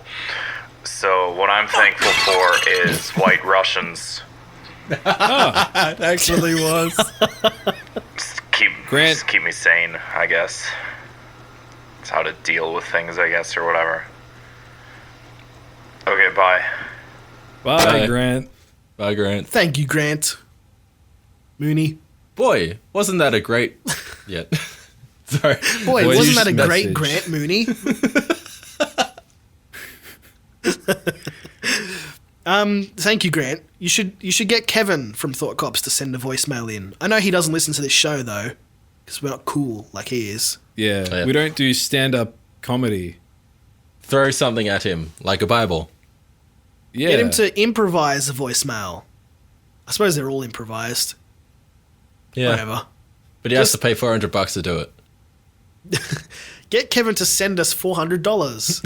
So what I'm thankful for is white Russians. It actually was. Grant- Just keep me sane, I guess. It's how to deal with things, I guess, or whatever. Okay, bye. Bye, Bye. Grant. Bye, Grant. Thank you, Grant. Mooney. Boy, wasn't that a great... Yeah. Sorry. Boy, Voice wasn't that a great message. Grant Mooney? Thank you, Grant. You should get Kevin from Thought Cops to send a voicemail in. I know he doesn't listen to this show though, because we're not cool like he is. Yeah, Yeah. we don't do stand-up comedy. Throw something at him, like a Bible. Yeah. Get him to improvise a voicemail. I suppose they're all improvised. Yeah. Whatever. But he has Just- to pay $400 to do it. Get Kevin to send us $400.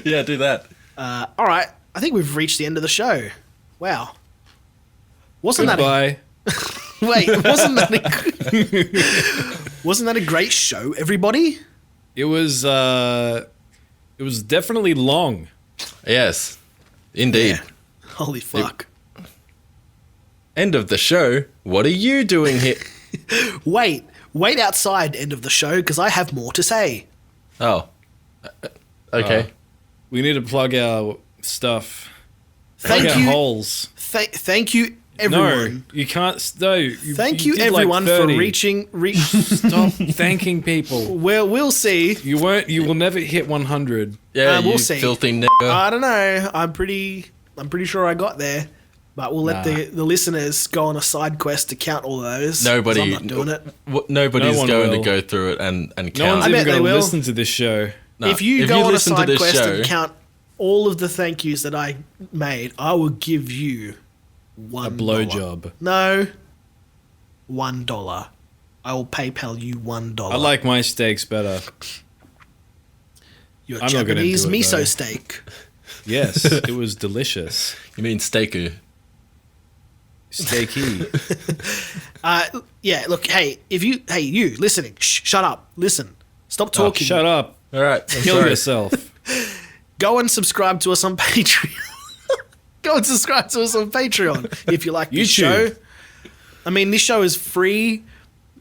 Yeah, do that. All right. I think we've reached the end of the show. Wow. Wasn't Goodbye. Wait, wasn't that a great show, everybody? It was definitely long. Yes, indeed. Yeah. Holy fuck. End of the show. What are you doing here? Wait outside end of the show because I have more to say. Oh. Okay. We need to plug our stuff. Thank plug you. Our holes. Thank you, everyone. No, you can't. No. Thank you, did like everyone, for 30. Stop. Thanking people. Well, we'll see. You will never hit 100. Yeah, we'll you see. filthy nigger. I don't know. I'm pretty sure I got there. But we'll let the listeners go on a side quest to count all those. 'Cause Nobody. I'm not doing it. Nobody's No one going will. to go through it and count. No one's I even bet they going to will. listen to this show. No, If you go on a listen to side this quest show, and count all of the thank yous that I made, I will give you $1. A blowjob. No, $1. I will PayPal you $1. I like my steaks better. your I'm not gonna Japanese do it, miso though. steak. Yes, it was delicious. You mean steaku? Steaky. Yeah. Look, hey, you listening? Shut up. Listen. Stop Oh, talking. shut up. All right. I'm Kill sorry. yourself. Go and subscribe to us on Patreon. Go and subscribe to us on Patreon if you like this show. YouTube. I mean, this show is free,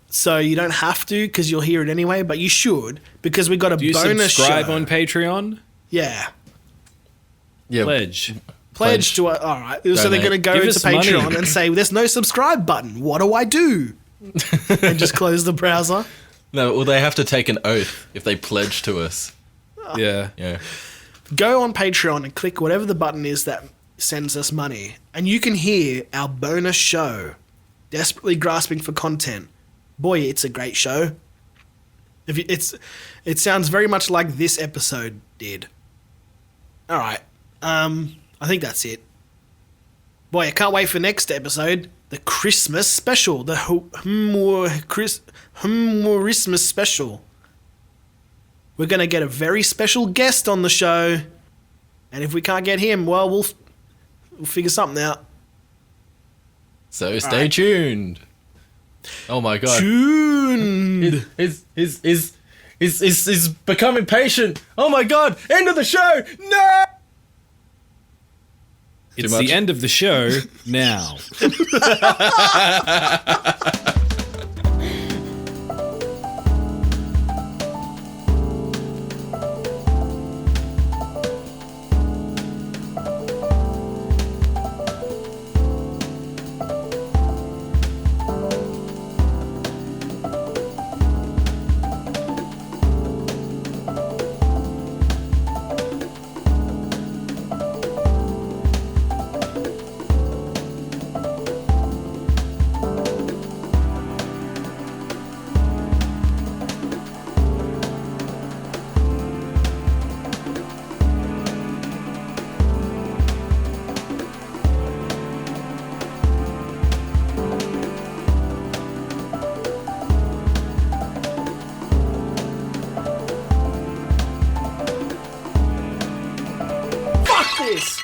so you don't have to because you'll hear it anyway. But you should because we got a Do you bonus subscribe show. on Patreon? Yeah. Yeah. Pledge. Pledge to all right. So they're Donate. going to go Give into us money. Patreon and say, "There's no subscribe button. What do I do?" And just close the browser. No, well, they have to take an oath if they pledge to us. Yeah. Yeah. Go on Patreon and click whatever the button is that sends us money, and you can hear our bonus show, Desperately Grasping for Content. Boy, it's a great show. It sounds very much like this episode did. All right, I think that's it. Boy, I can't wait for next episode, the Christmas special, the Christmas special. We're gonna get a very special guest on the show, and if we can't get him, well, we'll figure something out. So stay right. tuned. Oh my god. Tune. He's becoming patient. Oh my god. End of the show. No. It's much? the end of the show now. Fuck this.